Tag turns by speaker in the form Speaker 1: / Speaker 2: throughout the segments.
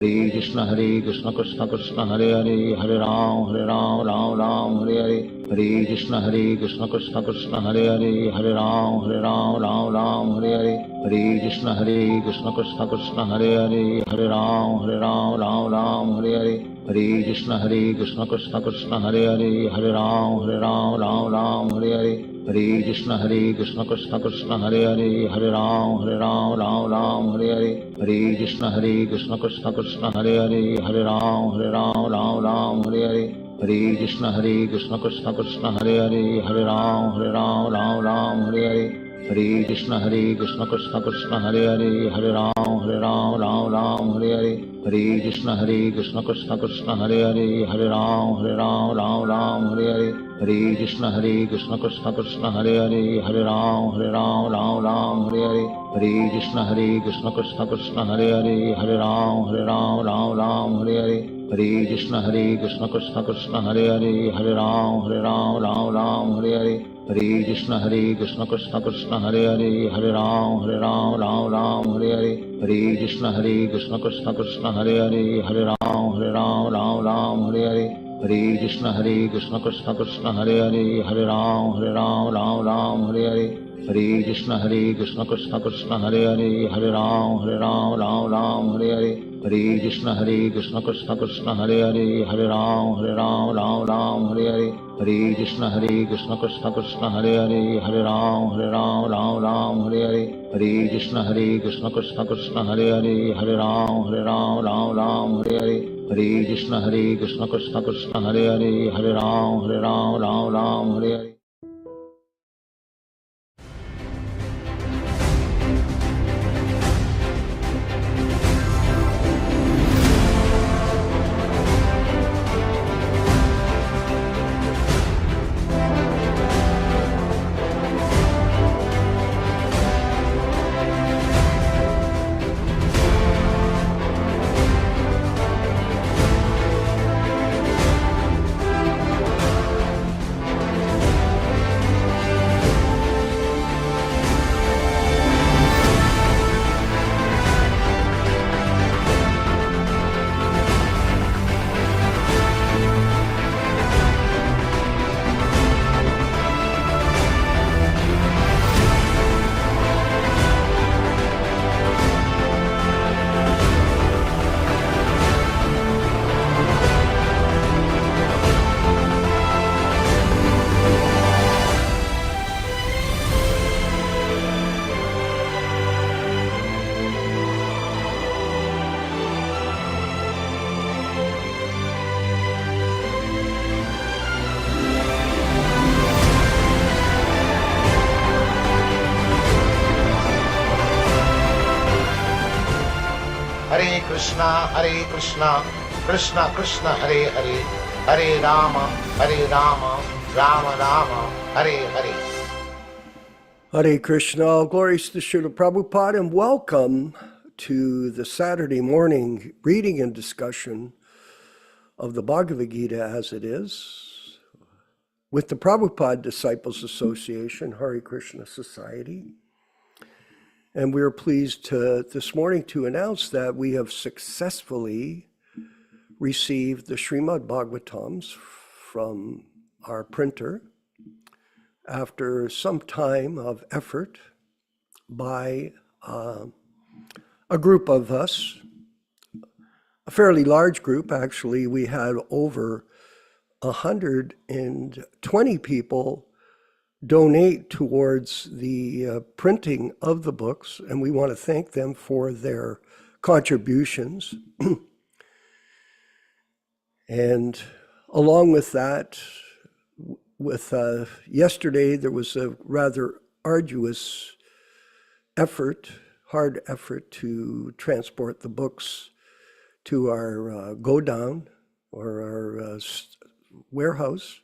Speaker 1: Hare Krishna Krishna Krishna Hare Hare Hare Ram Ram Ram Hare Hare Hare Krishna Krishna Krishna Hare Hare Hare Ram Ram Hare Hare Hare Krishna Krishna Krishna Hare Hare Hare Ram Ram Hare Hare Hare Krishna Krishna Krishna Hare Hare Hare Ram Hare Hare Hare Krishna Krishna Krishna Hare Hare Hare Ram Hare Hare Hare Krishna Krishna Krishna Hare Hare Hare Ram Hare Hare Hare Krishna Krishna Krishna Hare Hare Hare Ram Hare Hare Hare Krishna Krishna Krishna Hare Hare Hare Ram Hare Hare Hare Krishna Krishna Krishna Hare Hare Hare Ram Hare Hare Hare Krishna Krishna Krishna Hare Hare Hare Ram Hare Hare Hare Krishna Krishna Krishna Hare Hare Hare Ram Hare Hare Hare Krishna Krishna Krishna Hare Hare Hare Ram Hare Hare Hare Krishna Krishna Krishna Hare Hare Hare Ram Hare Hare Hare Krishna Krishna Krishna Hare Hare Hare Ram Hare Hare Hare Krishna Krishna Krishna Hare Hare Hare Ram Hare Hare Hare Krishna Krishna Krishna Hare Hare Hare Ram Hare Hare Hare Krishna Krishna Krishna Hare Hare Hare Ram Hare Hare Hare Krishna Krishna Krishna Hare Hare Hare Ram Hare Hare Hare Krishna Krishna Krishna Hare Hare Hare Ram Hare Hare Hare Krishna Krishna Krishna Hare Hare Hare Ram Hare Hare.
Speaker 2: Hare Krishna, Krishna Krishna Hare Hare, Hare Rama, Rama Rama, Hare Hare.
Speaker 3: Hare Krishna, all glories to Srila Prabhupada, and welcome to the Saturday morning reading and discussion of the Bhagavad Gita as it is, with the Prabhupada Disciples Association, Hare Krishna Society. And we are pleased this morning to announce that we have successfully received the Srimad Bhagavatams from our printer after some time of effort by a group of us, a fairly large group actually. We had over 120 people donate towards the printing of the books, and we want to thank them for their contributions. And along with that, yesterday there was a rather arduous effort, hard effort to transport the books to our go-down or our warehouse.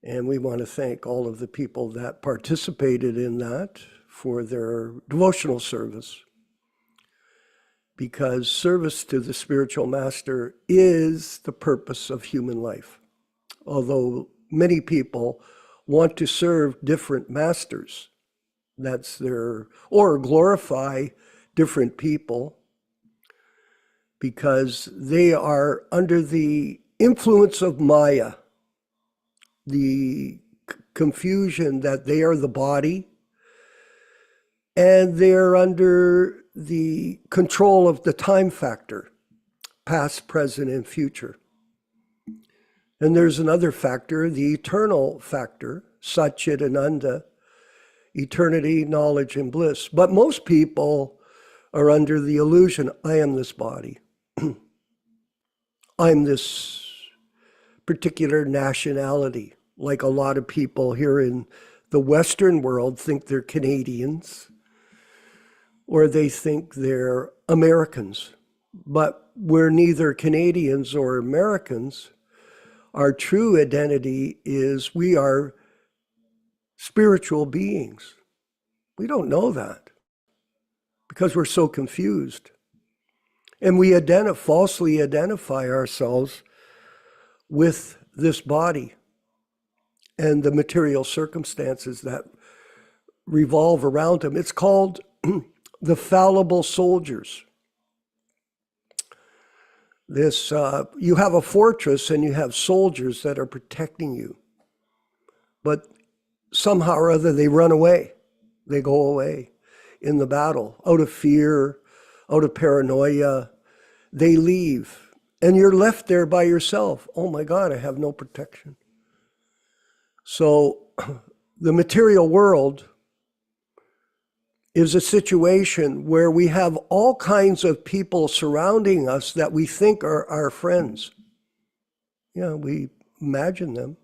Speaker 3: And we want to thank all of the people that participated in that for their devotional service, because service to the spiritual master is the purpose of human life. Although many people want to serve different masters, or glorify different people, because they are under the influence of Maya, the confusion that they are the body, and they're under the control of the time factor, past, present, and future. And there's another factor, the eternal factor, Satchit Ananda, eternity, knowledge, and bliss. But most people are under the illusion, I am this body. I'm this particular nationality. Like a lot of people here in the Western world think they're Canadians, or they think they're Americans. But we're neither Canadians or Americans. Our true identity is we are spiritual beings. We don't know that because we're so confused. And we falsely identify ourselves with this body and the material circumstances that revolve around them. It's called the fallible soldiers. You have a fortress and you have soldiers that are protecting you. But somehow or other they run away. They go away in the battle out of fear, out of paranoia. They leave and you're left there by yourself. Oh my God, I have no protection. So the material world is a situation where we have all kinds of people surrounding us that we think are our friends. Yeah, we imagine them.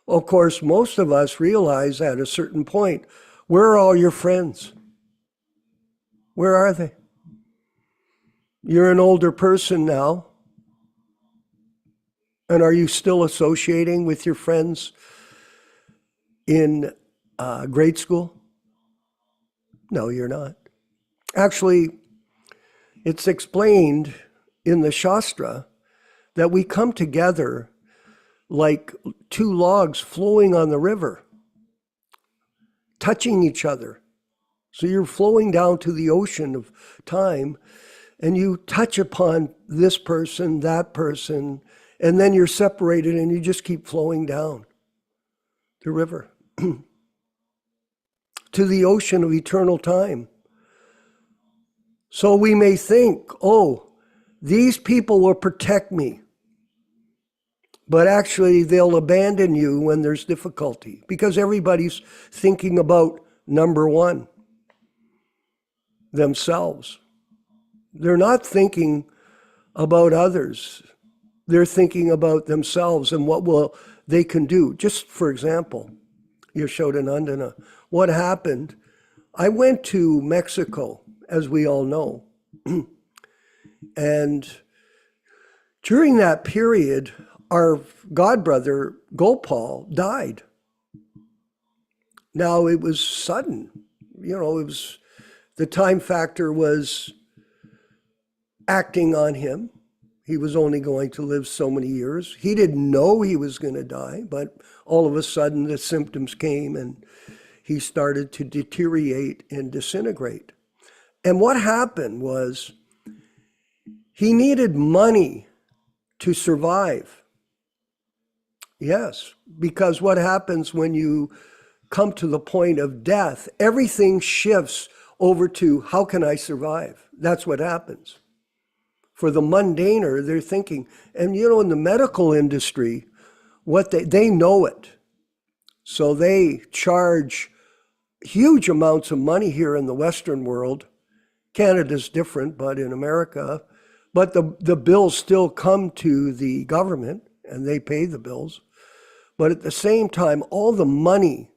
Speaker 3: Of course, most of us realize at a certain point, where are all your friends? Where are they? You're an older person now. And are you still associating with your friends in grade school? No, you're not. Actually, it's explained in the Shastra that we come together like two logs flowing on the river, touching each other. So you're flowing down to the ocean of time and you touch upon this person, that person, and then you're separated and you just keep flowing down the river to the ocean of eternal time. So we may think, oh, these people will protect me. But actually, they'll abandon you when there's difficulty because everybody's thinking about number one, themselves. They're not thinking about others. They're thinking about themselves and what they can do. Just for example, Yashodanandana, what happened? I went to Mexico, as we all know. And during that period, our godbrother, Gopal, died. Now, it was sudden. The time factor was acting on him. He was only going to live so many years. He didn't know he was going to die, but all of a sudden the symptoms came and he started to deteriorate and disintegrate. And what happened was he needed money to survive. Yes, because what happens when you come to the point of death, everything shifts over to how can I survive? That's what happens. For the mundaner, they're thinking, and in the medical industry, what they know it. So they charge huge amounts of money here in the Western world. Canada's different, but in America, but the bills still come to the government and they pay the bills. But at the same time, all the money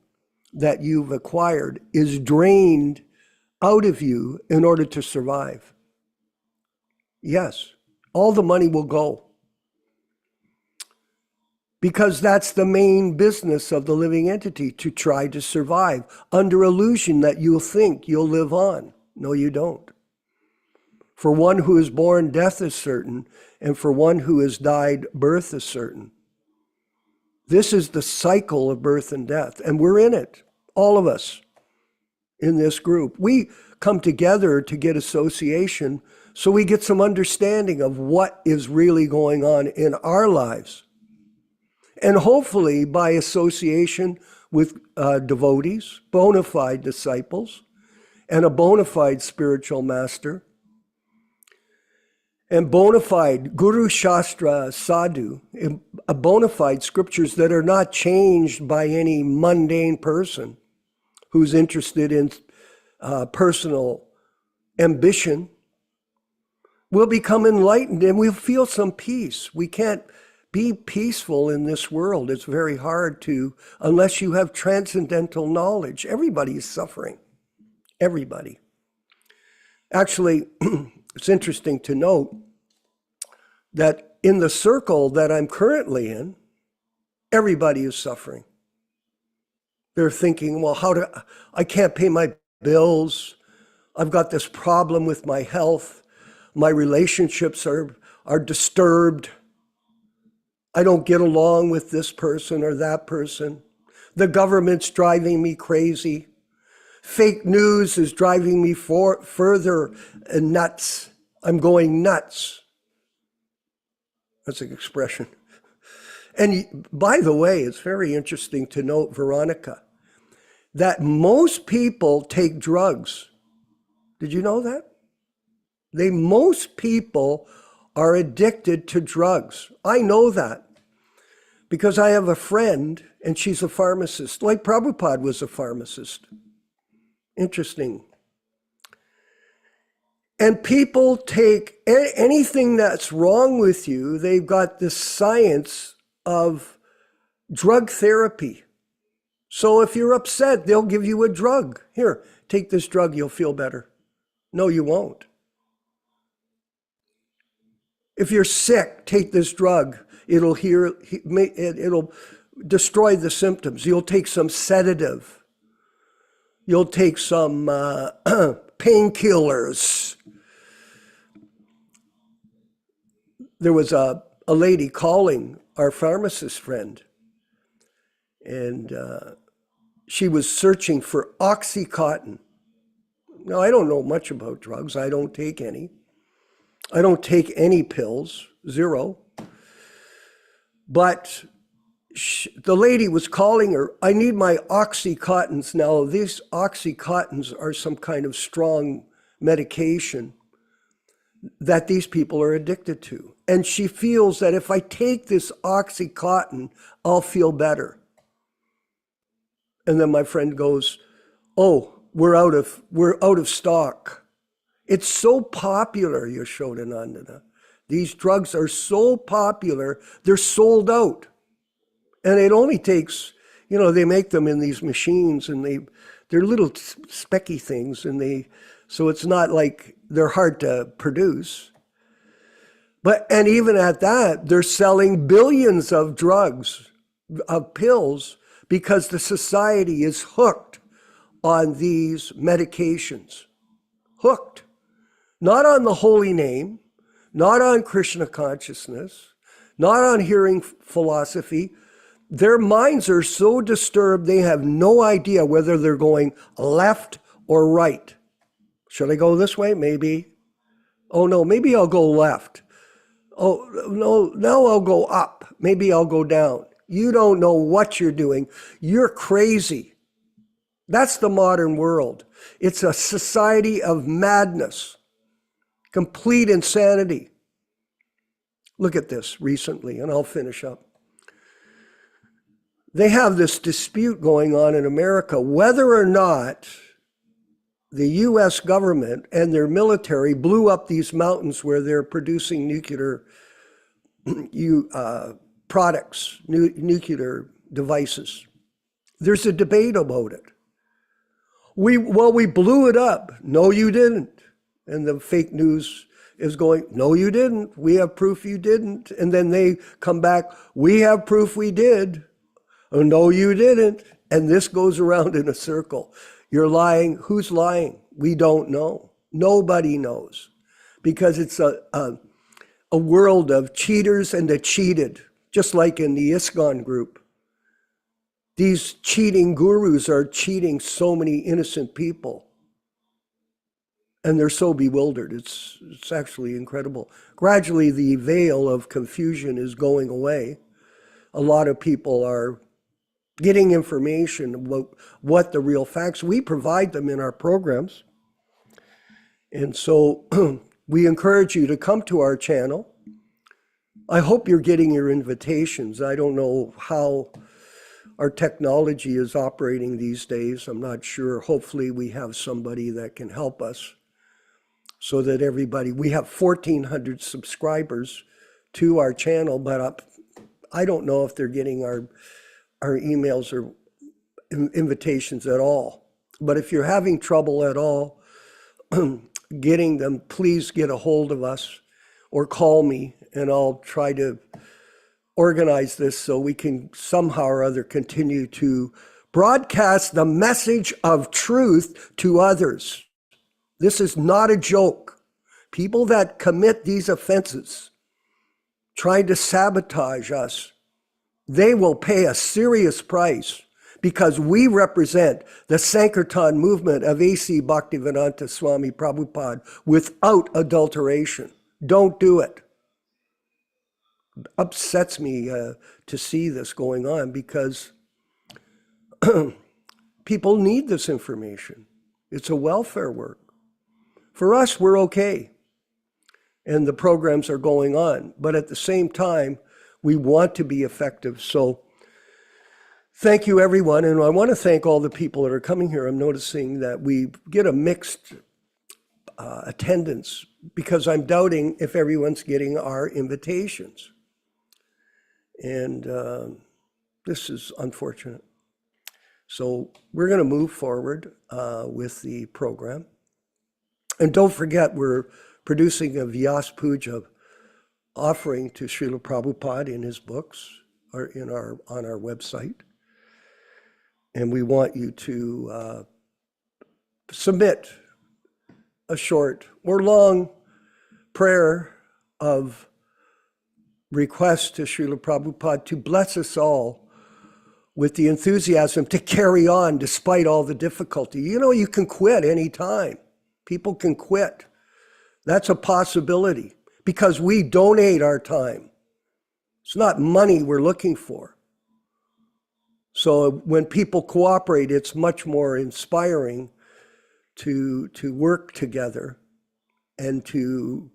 Speaker 3: that you've acquired is drained out of you in order to survive. Yes, all the money will go. Because that's the main business of the living entity, to try to survive under illusion that you'll think you'll live on. No, you don't. For one who is born, death is certain, and for one who has died, birth is certain. This is the cycle of birth and death, and we're in it, all of us in this group. We come together to get association so we get some understanding of what is really going on in our lives. And hopefully by association with devotees, bona fide disciples, and a bona fide spiritual master, and bona fide Guru Shastra Sadhu, a bona fide scriptures that are not changed by any mundane person who's interested in personal ambition, we'll become enlightened and we'll feel some peace. We can't be peaceful in this world. It's very hard to, unless you have transcendental knowledge. Everybody is suffering. Everybody. Actually, it's interesting to note that in the circle that I'm currently in, everybody is suffering. They're thinking, well, I can't pay my bills. I've got this problem with my health. My relationships are disturbed. I don't get along with this person or that person. The government's driving me crazy. Fake news is driving me further nuts. I'm going nuts. That's an expression. And by the way, it's very interesting to note, Veronica, that most people take drugs. Did you know that? Most people are addicted to drugs. I know that because I have a friend and she's a pharmacist, like Prabhupada was a pharmacist. Interesting. And people take anything that's wrong with you, they've got this science of drug therapy. So if you're upset, they'll give you a drug. Here, take this drug, you'll feel better. No, you won't. If you're sick, take this drug. It'll destroy the symptoms. You'll take some sedative. You'll take some painkillers. There was a lady calling our pharmacist friend, and she was searching for Oxycontin. Now, I don't know much about drugs. I don't take any. I don't take any pills, zero. But the lady was calling her, I need my Oxycontins. Now, these Oxycontins are some kind of strong medication that these people are addicted to. And she feels that if I take this Oxycontin, I'll feel better. And then my friend goes, oh, we're out of stock. It's so popular, Yashodanandana. These drugs are so popular, they're sold out. And it only takes, they make them in these machines and they're little specky things so it's not like they're hard to produce. And even at that, they're selling billions of drugs, of pills, because the society is hooked on these medications. Hooked. Not on the holy name, not on Krishna consciousness, not on hearing philosophy. Their minds are so disturbed, they have no idea whether they're going left or right. Should I go this way? Maybe. Oh no, maybe I'll go left. Oh no, now I'll go up. Maybe I'll go down. You don't know what you're doing. You're crazy. That's the modern world. It's a society of madness, complete insanity. Look at this recently, and I'll finish up. They have this dispute going on in America whether or not the US government and their military blew up these mountains where they're producing nuclear products, nuclear devices. There's a debate about it. We blew it up. No, you didn't. And the fake news is going, no, you didn't. We have proof you didn't. And then they come back, we have proof we did. Oh, no, you didn't. And this goes around in a circle. You're lying. Who's lying? We don't know. Nobody knows. Because it's a world of cheaters and the cheated, just like in the ISKCON group. These cheating gurus are cheating so many innocent people. And they're so bewildered. It's actually incredible. Gradually, the veil of confusion is going away. A lot of people are getting information about what the real facts. We provide them in our programs. And so we encourage you to come to our channel. I hope you're getting your invitations. I don't know how our technology is operating these days. I'm not sure. Hopefully we have somebody that can help us so that everybody, we have 1,400 subscribers to our channel, but I don't know if they're getting our emails or invitations at all. But if you're having trouble at all getting them, please get a hold of us or call me, and I'll try to organize this so we can somehow or other continue to broadcast the message of truth to others. This is not a joke. People that commit these offenses, trying to sabotage us, they will pay a serious price, because we represent the Sankirtan movement of A.C. Bhaktivedanta Swami Prabhupada without adulteration. Don't do it. Upsets me to see this going on, because people need this information. It's a welfare work. For us, we're okay, and the programs are going on. But at the same time, we want to be effective. So thank you, everyone. And I want to thank all the people that are coming here. I'm noticing that we get a mixed attendance, because I'm doubting if everyone's getting our invitations. And this is unfortunate. So we're going to move forward with the program. And don't forget, we're producing a Vyas Puja offering to Srila Prabhupada in his books, or on our website. And we want you to submit a short or long prayer of request to Srila Prabhupada to bless us all with the enthusiasm to carry on despite all the difficulty. You know, you can quit anytime. People can quit. That's a possibility, because we donate our time. It's not money we're looking for. So when people cooperate, it's much more inspiring to work together and to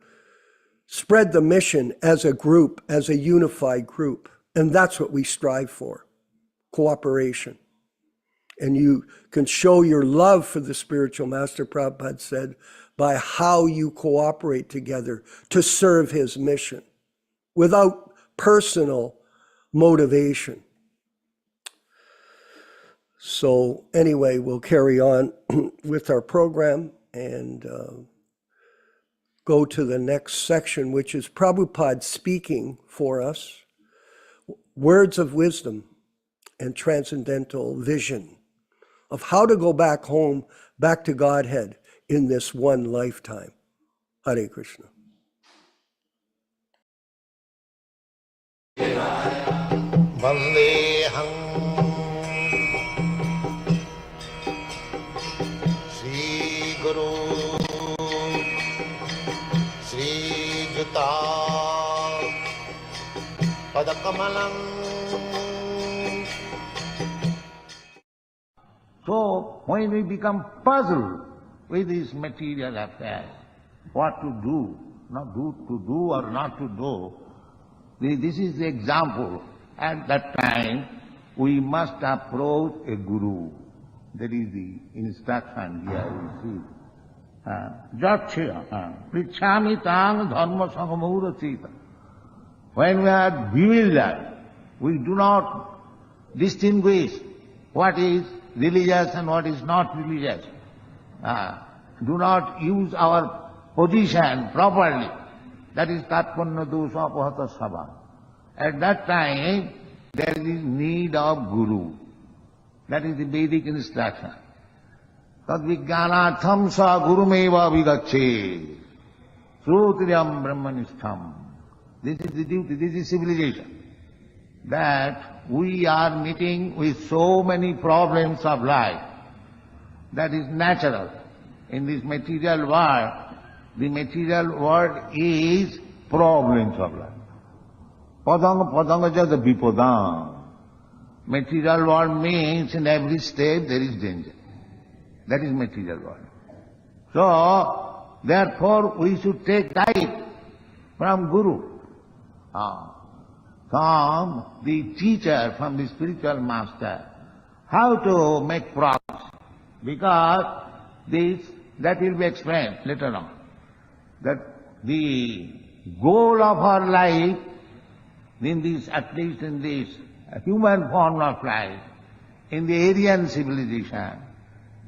Speaker 3: spread the mission as a group, as a unified group. And that's what we strive for, cooperation. And you can show your love for the spiritual master, Prabhupada said, by how you cooperate together to serve his mission without personal motivation. So anyway, we'll carry on with our program and go to the next section, which is Prabhupada speaking for us, words of wisdom and transcendental vision of how to go back home, back to Godhead in this one lifetime. Hare Krishna.
Speaker 2: Vandeham Sri Guru Sri Juta Padakamalam.
Speaker 1: So when we become puzzled with these material affairs, what to do, not to do or not to do, this is the example. At that time, we must approach a guru. That is the instruction here we see. Jatchya, prichami tang dharma sangamurachita. When we are bewildered, we do not distinguish what is religious and what is not religious. Do not use our position properly. That is tatpanna dosha apahata sabha. At that time, there is need of guru. That is the Vedic instruction. Tad vijnanatham sa gurumeva vigache. Srutriyam brahmanishtham. This is the duty, this is civilization. That we are meeting with so many problems of life. That is natural. In this material world, the material world is problems of life. Padanga padanga jada vipadam. Material world means in every step there is danger. That is material world. So, therefore we should take guide from Guru, from the teacher, from the spiritual master, how to make progress. Because that will be explained later on. That the goal of our life, at least in this human form of life, in the Aryan civilization,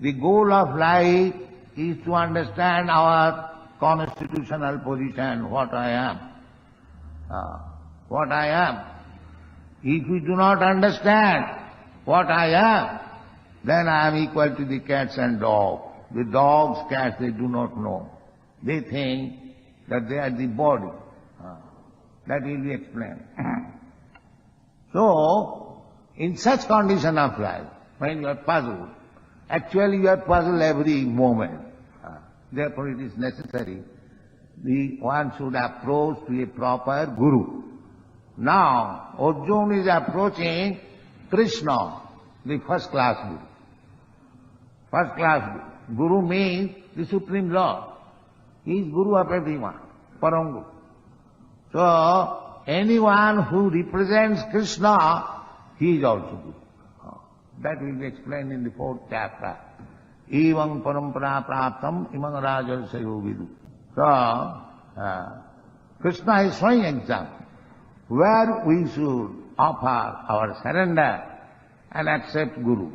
Speaker 1: the goal of life is to understand our constitutional position, what I am. What I am. If we do not understand what I am, then I am equal to the cats and dogs. The dogs, cats, they do not know. They think that they are the body. That will be explained. So, in such condition of life, when you are puzzled, actually you are puzzled every moment. Therefore it is necessary one should approach to a proper Guru. Now, Arjuna is approaching Krishna, the first class Guru. First class Guru. Guru means the Supreme Lord. He is Guru of everyone, Param Guru. So, anyone who represents Krishna, he is also Guru. That will be explained in the 4th chapter. Evang parampara praptam imang rajarsayo vidu. So, Krishna is showing example where we should offer our surrender and accept Guru.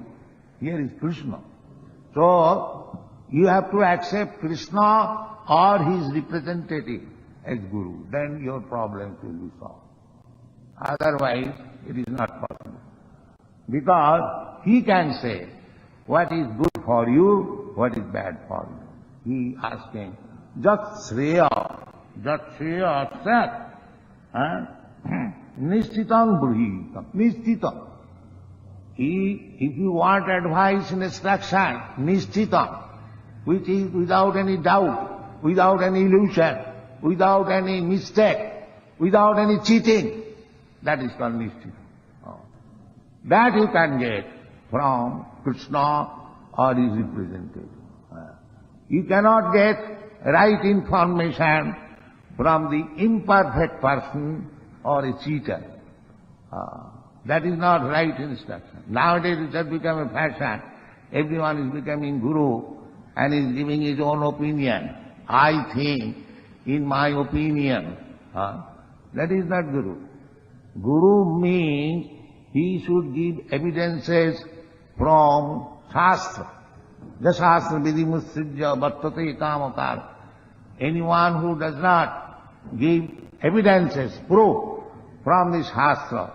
Speaker 1: Here is Krishna. So, you have to accept Krishna or his representative as Guru. Then your problems will be solved. Otherwise, it is not possible. Because he can say what is good for you, what is bad for you. He asking, Jat Shreya Sat, Nishtitam Bruhitam, Nishtitam. If you want advice and instruction, Nishtitam, which is without any doubt, without any illusion, without any mistake, without any cheating, that is called Nishtitam. That you can get from Krishna or his representative. You cannot get right information from the imperfect person or a cheater. That is not right instruction. Nowadays it has become a fashion. Everyone is becoming Guru and is giving his own opinion. I think, in my opinion. That is not Guru. Guru means he should give evidences from Shastra. The Shastra vidimusrijya vartate kamakar. Anyone who does not give evidences, proof from the Shastra,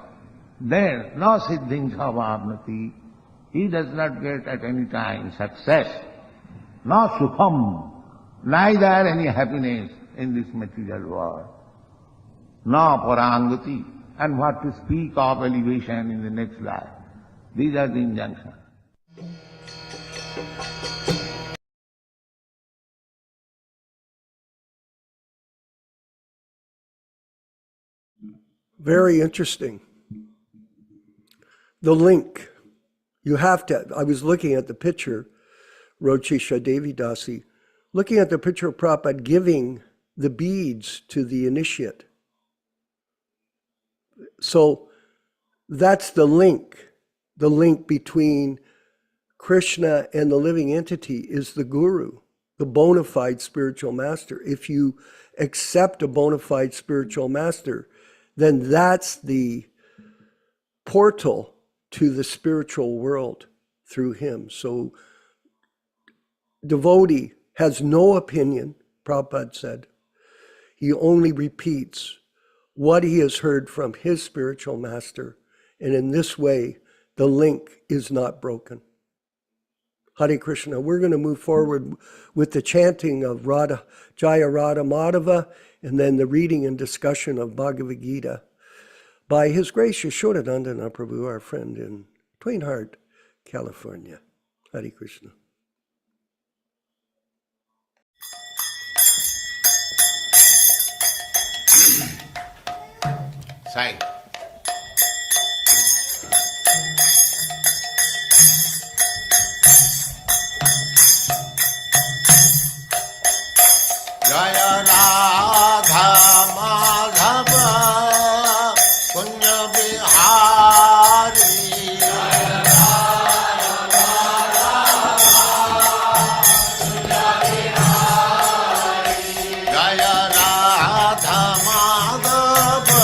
Speaker 1: then no siddhing savabnati. He does not get at any time success, no sukham, neither any happiness in this material world, no parangati, and what to speak of elevation in the next life. These are the injunctions.
Speaker 3: Very interesting. The link. You have to, I was looking at the picture, Rochisha Devidasi, looking at the picture of Prabhupada giving the beads to the initiate. So that's the link between Krishna and the living entity is the Guru, the bona fide spiritual master. If you accept a bona fide spiritual master, then that's the portal to the spiritual world through him. So devotee has no opinion, Prabhupada said. He only repeats what he has heard from his spiritual master. And in this way, the link is not broken. Hare Krishna. We're going to move forward with the chanting of Radha, Jaya Radha Madhava, and then the reading and discussion of Bhagavad Gita by His Grace Yashodanandana Prabhu, our friend in Twin Heart, California. Hare Krishna.
Speaker 2: Side. Jaya Radha Madhava Kunya Bihari Jaya Radha Madhava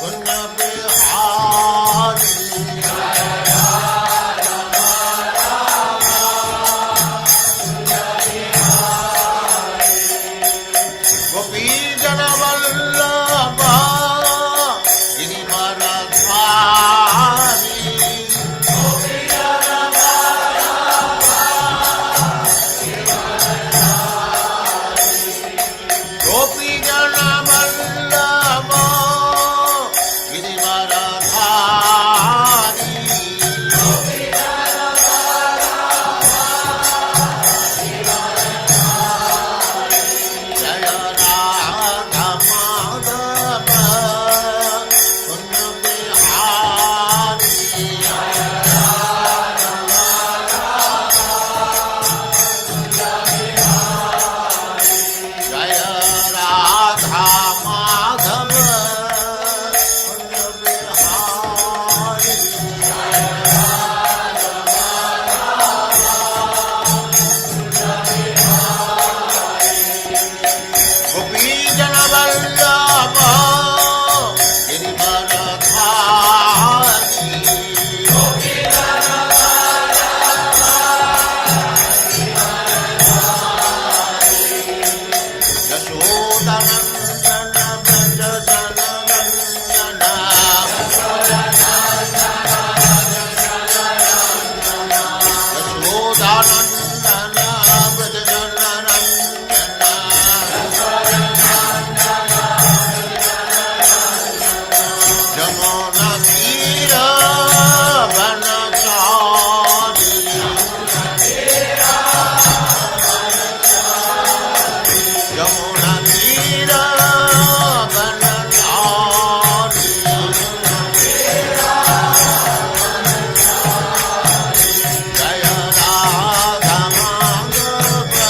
Speaker 2: Kunya Bihari Gopi Jana Vallabha Girivaradhari Gopi Jana Vallabha Girivaradhari Jaya Radha Madhava Kunya Bihari Jaya Radha Madhava Kunya Bihari Gopi Jana Vallabha Girivaradhari Yashodanandana Braja Jananandana Yashodanandana Braja Jananandana Jamuna Tira Vanachari Jamuna Tira Vanachari Jaya Radha Madhava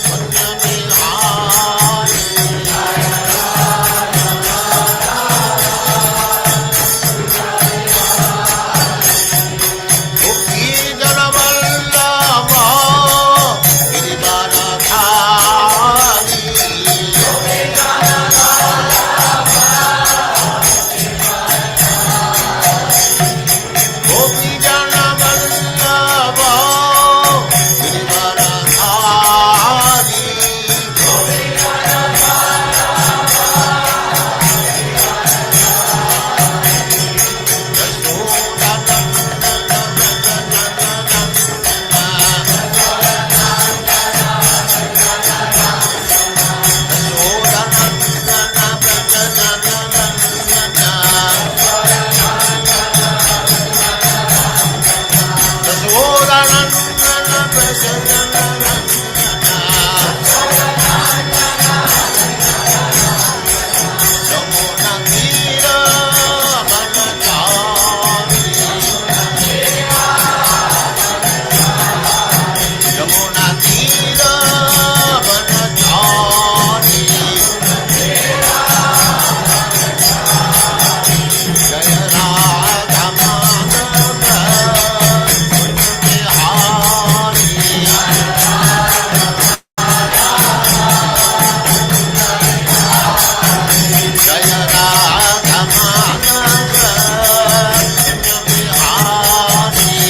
Speaker 2: Kunya Bihari Gopi Jana Vallabha Girivaradhari Gopi Jana Vallabha Girivaradhari Yashodanandana Braja Jananandana Yashodanandana Braja Jananandana Yashodanandana Braja Jananandana Jamuna Tira Vanachari Jamuna Tira Vanachari Jaya Radha Madhava Kunya Bihari Jaya Radha Madhava Kunya Bihari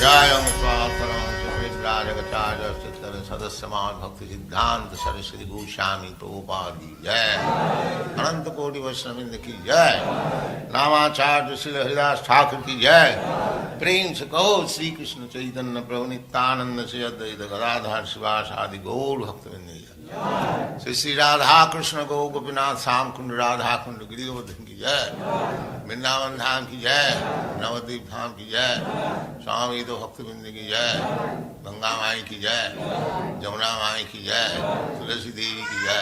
Speaker 2: Jayam Swasaram Suvidrajagacharya Siddhara Sadasyaman Bhakti Siddhanta Saraswati Goswami Prabhupada ki Jai Ananta Koti Vaishnavrinda ki Jai Namacharya Srila Haridas Thakur ki Jai Prem se kaho Sri Krishna Chaitanya Prabhu Nityananda Sri Advaita Gadadhar Sivas Adi Gaur Bhaktivinoda ki Jai Shri Shri Radha Krishna गो गोपीनाथ श्याम कुंड राधा कुंड गिरि गोवर्धन की जय, वृंदावन धाम की जय, नवद्वीप धाम की जय, स्वामी तो भक्तबिंद की जय, गंगा माई की जय, जमुना माई की जय, तुलसी देवी की जय,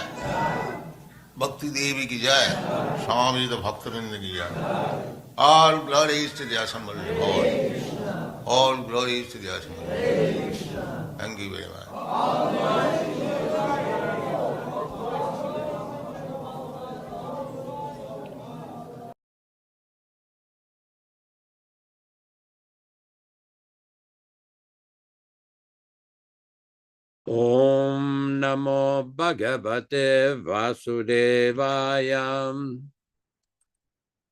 Speaker 2: भक्ति देवी की जय, स्वामी तो भक्तबिंद की जय. All glories to the assembled Lord. All glories to the assembled Lord. Thank you very much.
Speaker 4: Om Namo Bhagavate Vasudevaya.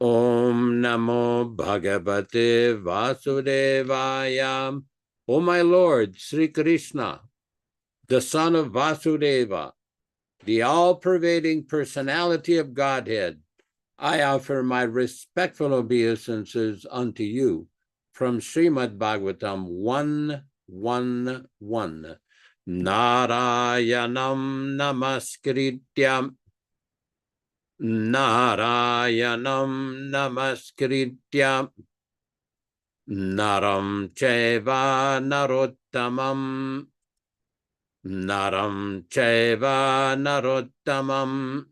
Speaker 4: Om Namo Bhagavate Vasudevaya. O my Lord, Sri Krishna, the son of Vasudeva, the all-pervading personality of Godhead, I offer my respectful obeisances unto you from Srimad Bhagavatam 1:1:1. Narayanam namaskrityam Narayanam namaskrityam Naram chaiva narottamam Naram chaiva narottamam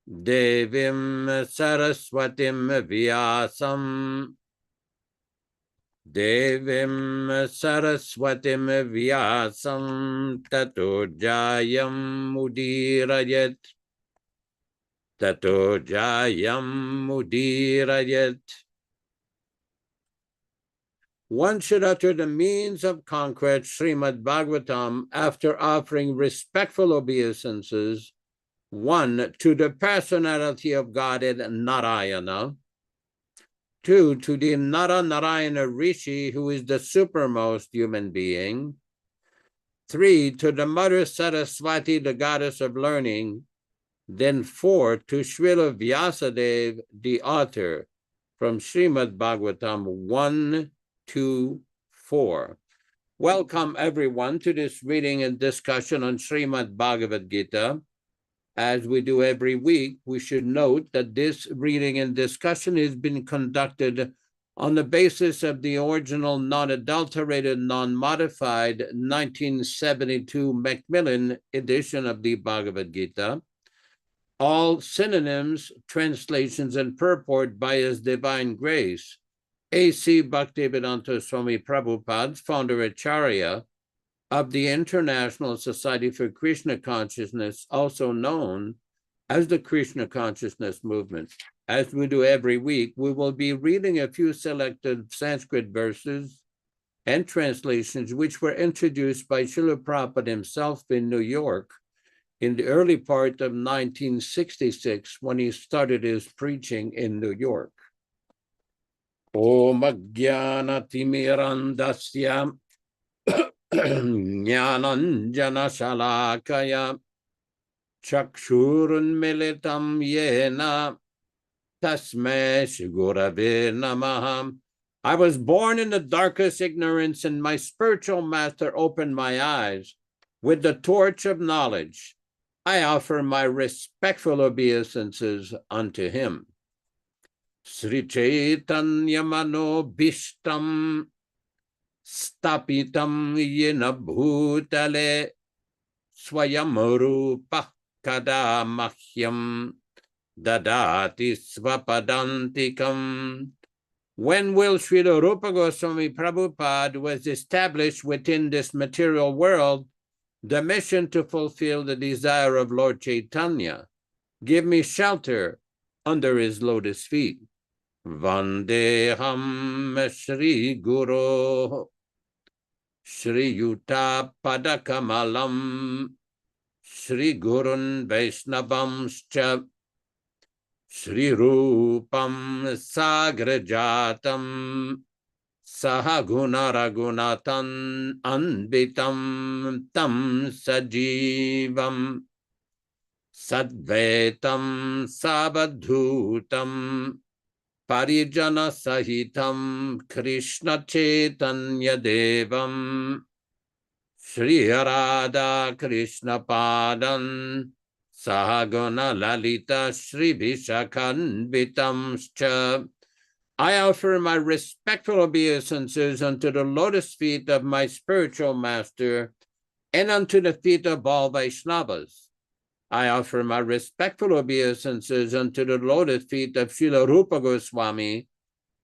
Speaker 4: Devim saraswatim vyasam Devim saraswatim vyasam tato jayam mudirayat Tato jayam mudirayat. One should utter the means of conquest Srimad Bhagavatam after offering respectful obeisances, 1. to the personality of Godhead Narayana, 2. to the Narayana Rishi, who is the supermost human being, 3. to the Mother Saraswati, the goddess of learning, then 4. to Srila Vyasadeva, the author, from Srimad Bhagavatam 1:2:4. Welcome everyone to this reading and discussion on Srimad Bhagavad Gita. As we do every week, we should note that this reading and discussion has been conducted on the basis of the original non-adulterated, non-modified 1972 Macmillan edition of the Bhagavad Gita. All synonyms, translations, and purport by His Divine Grace, A.C. Bhaktivedanta Swami Prabhupada, founder Acharya of the International Society for Krishna Consciousness, also known as the Krishna Consciousness Movement. As we do every week, we will be reading a few selected Sanskrit verses and translations which were introduced by Srila Prabhupada himself in New York in the early part of 1966 when he started his preaching in New York. Om Ajnana Timirandasya Jnananjana Shalakaya Chakshurun Militam Yena Tasme Shigurave Namaham. I was born in the darkest ignorance, and my spiritual master opened my eyes with the torch of knowledge. I offer my respectful obeisances unto him. Sri Chaitanya Mano Bhishtam Stapitam Yena Bhutale Swayam Rupa Kada Mahyam Dadati Svapadantikam. When will Srila Rupa Goswami Prabhupada was established within this material world the mission to fulfill the desire of Lord Chaitanya? Give me shelter under his lotus feet. Vandeham Shri Guru Shri Yuta Padakamalam Shri Gurun Vaishnavamscha Shri Rupam Sagrajatam Sahaguna Ragunatan Anbitam Tam Sajivam Sadvetam Sabadhutam Parijana Sahitam Krishna Chaitanya Devam Shri Radha Krishna Padan Sahaguna Lalita Shri Vishakhanvitamscha. I offer my respectful obeisances unto the lotus feet of my spiritual master and unto the feet of all Vaishnavas. I offer my respectful obeisances unto the lotus feet of Srila Rupa Goswami,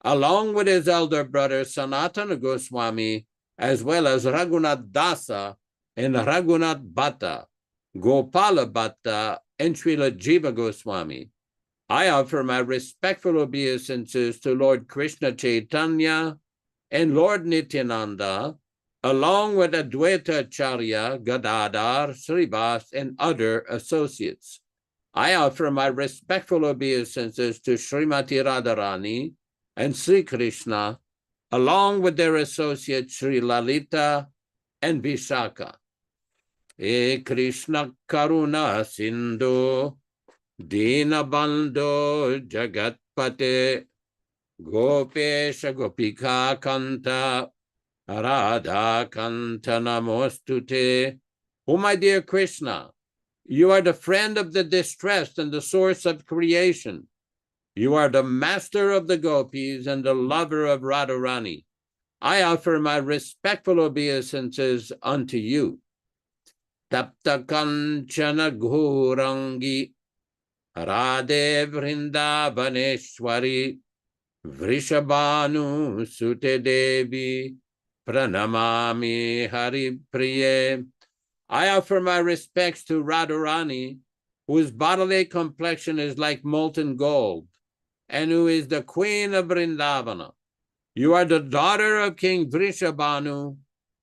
Speaker 4: along with his elder brother Sanatana Goswami, as well as Raghunath Dasa and Raghunath Bhatta, Gopala Bhatta, and Srila Jiva Goswami. I offer my respectful obeisances to Lord Krishna Chaitanya and Lord Nityananda, along with Advaita Acharya, Gadadhar, Srivas, and other associates. I offer my respectful obeisances to Srimati Radharani and Sri Krishna, along with their associates Sri Lalita and Vishaka. E Krishna Karuna Sindhu, Dina Bandho Jagatpate, Gopesha Gopika Kanta, Radha Kanta Namostute. Oh, my dear Krishna, you are the friend of the distressed and the source of creation. You are the master of the gopis and the lover of Radharani. I offer my respectful obeisances unto you. Tapta Kanchana Ghurangi Radhe Vrindavaneshwari Vrishabhanu Sute Devi Pranamami Hari Priye. I offer my respects to Radharani, whose bodily complexion is like molten gold, and who is the queen of Vrindavana. You are the daughter of King Vrishabhanu,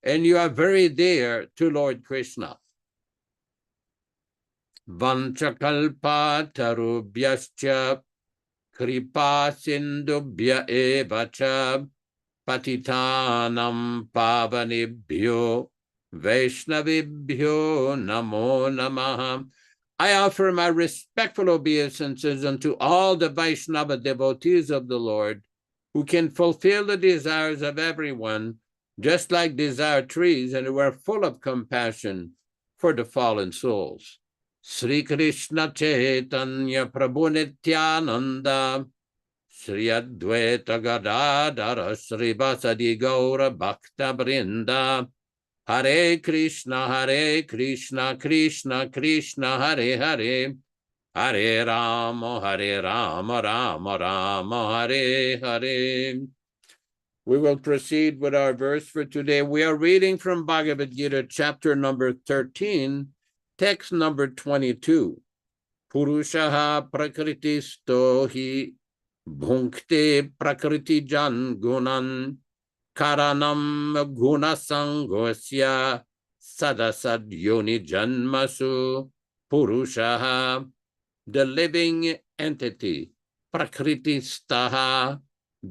Speaker 4: and you are very dear to Lord Krishna. Vanchakalpa tarubhyascha kripa sindubhya evacha patitanam pavanibhyo vaishnavibhyo namo namaha. I offer my respectful obeisances unto all the Vaishnava devotees of the Lord, who can fulfill the desires of everyone, just like desire trees, and who are full of compassion for the fallen souls. Sri Krishna Chaitanya Prabhu Nityananda, Sri Advaita Gadadhara Sri Vasadi Gaura Bhakta Brinda, Hare Krishna, Krishna Krishna, Hare Hare, Hare Rama, Rama Rama, Hare Hare. We will proceed with our verse for today. We are reading from Bhagavad Gita, chapter number 13, text number 22. Purushaha prakritisto hi bhunkte prakriti jan gunan karanam gunasangosya sadasad yoni janmasu. Purushaha, the living entity, prakritistaha,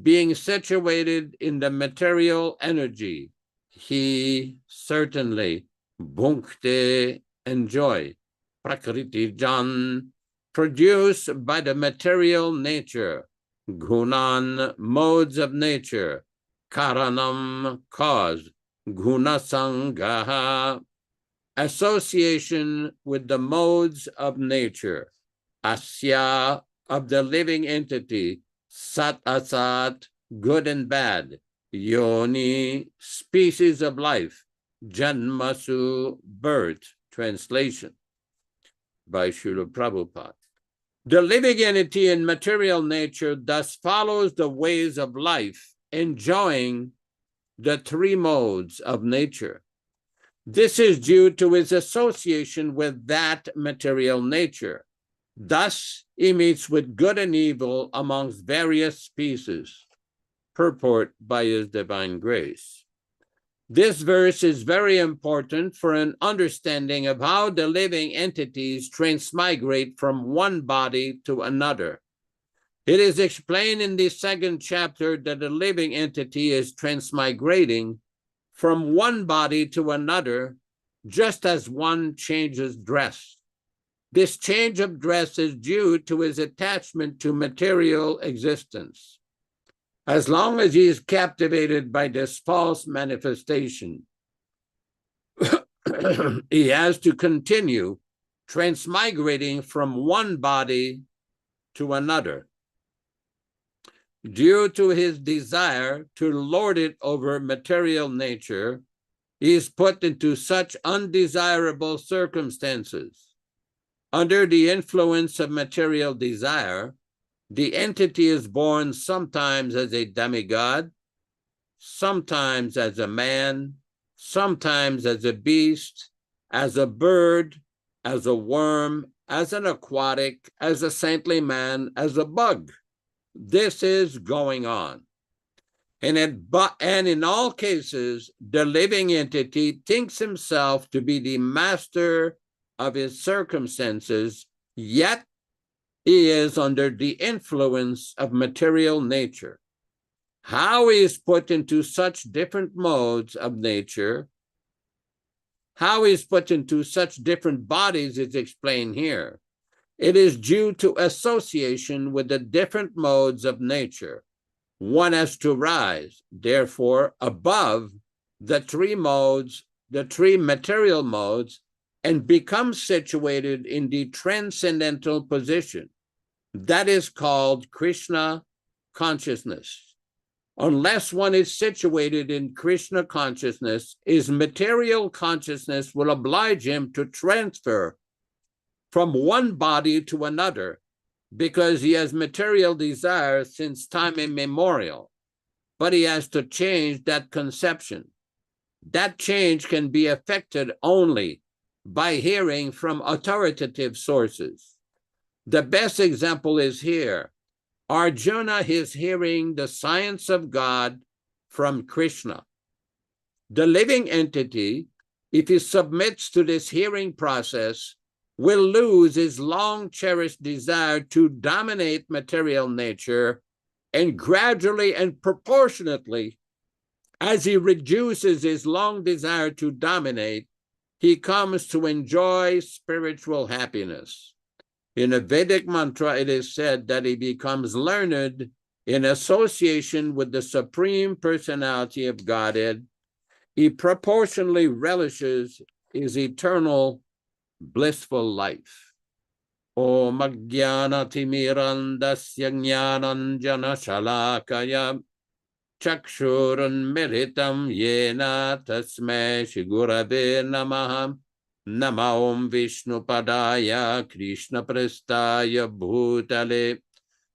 Speaker 4: being situated in the material energy, he certainly, bhunkte, enjoy, prakriti jan, produced by the material nature, gunan, modes of nature, karanam, cause, gunasangaha, association with the modes of nature, asya, of the living entity, sat asat, good and bad, yoni, species of life, janmasu, birth. Translation by Srila Prabhupada. The living entity in material nature thus follows the ways of life, enjoying the three modes of nature. This is due to his association with that material nature. Thus, he meets with good and evil amongst various species. Purport by His Divine Grace. This verse is very important for an understanding of how the living entities transmigrate from one body to another. It is explained in the second chapter that the living entity is transmigrating from one body to another, just as one changes dress. This change of dress is due to his attachment to material existence. As long as he is captivated by this false manifestation, he has to continue transmigrating from one body to another due to his desire to lord it over material nature. He is put into such undesirable circumstances. Under the influence of material desire, the entity is born sometimes as a demigod, sometimes as a man, sometimes as a beast, as a bird, as a worm, as an aquatic, as a saintly man, as a bug. This is going on. And in all cases, the living entity thinks himself to be the master of his circumstances, yet he is under the influence of material nature. How he is put into such different modes of nature, how he is put into such different bodies is explained here. It is due to association with the different modes of nature. One has to rise, therefore, above the three modes, the three material modes, and become situated in the transcendental position. That is called Krishna consciousness. Unless one is situated in Krishna consciousness, his material consciousness will oblige him to transfer from one body to another, because he has material desires since time immemorial, but he has to change that conception. That change can be effected only by hearing from authoritative sources. The best example is here. Arjuna is hearing the science of God from Krishna. The living entity, if he submits to this hearing process, will lose his long-cherished desire to dominate material nature, and gradually and proportionately, as he reduces his long desire to dominate, he comes to enjoy spiritual happiness. In a Vedic mantra, it is said that he becomes learned in association with the Supreme Personality of Godhead. He proportionally relishes his eternal blissful life. Om Ajnana Timirandasya Jnananjana Shalakaya Chakshurunmilitam Yena Tasmai Shri Gurave Namaha. Nama Om Vishnu Padaya Krishna Prestaya Bhutale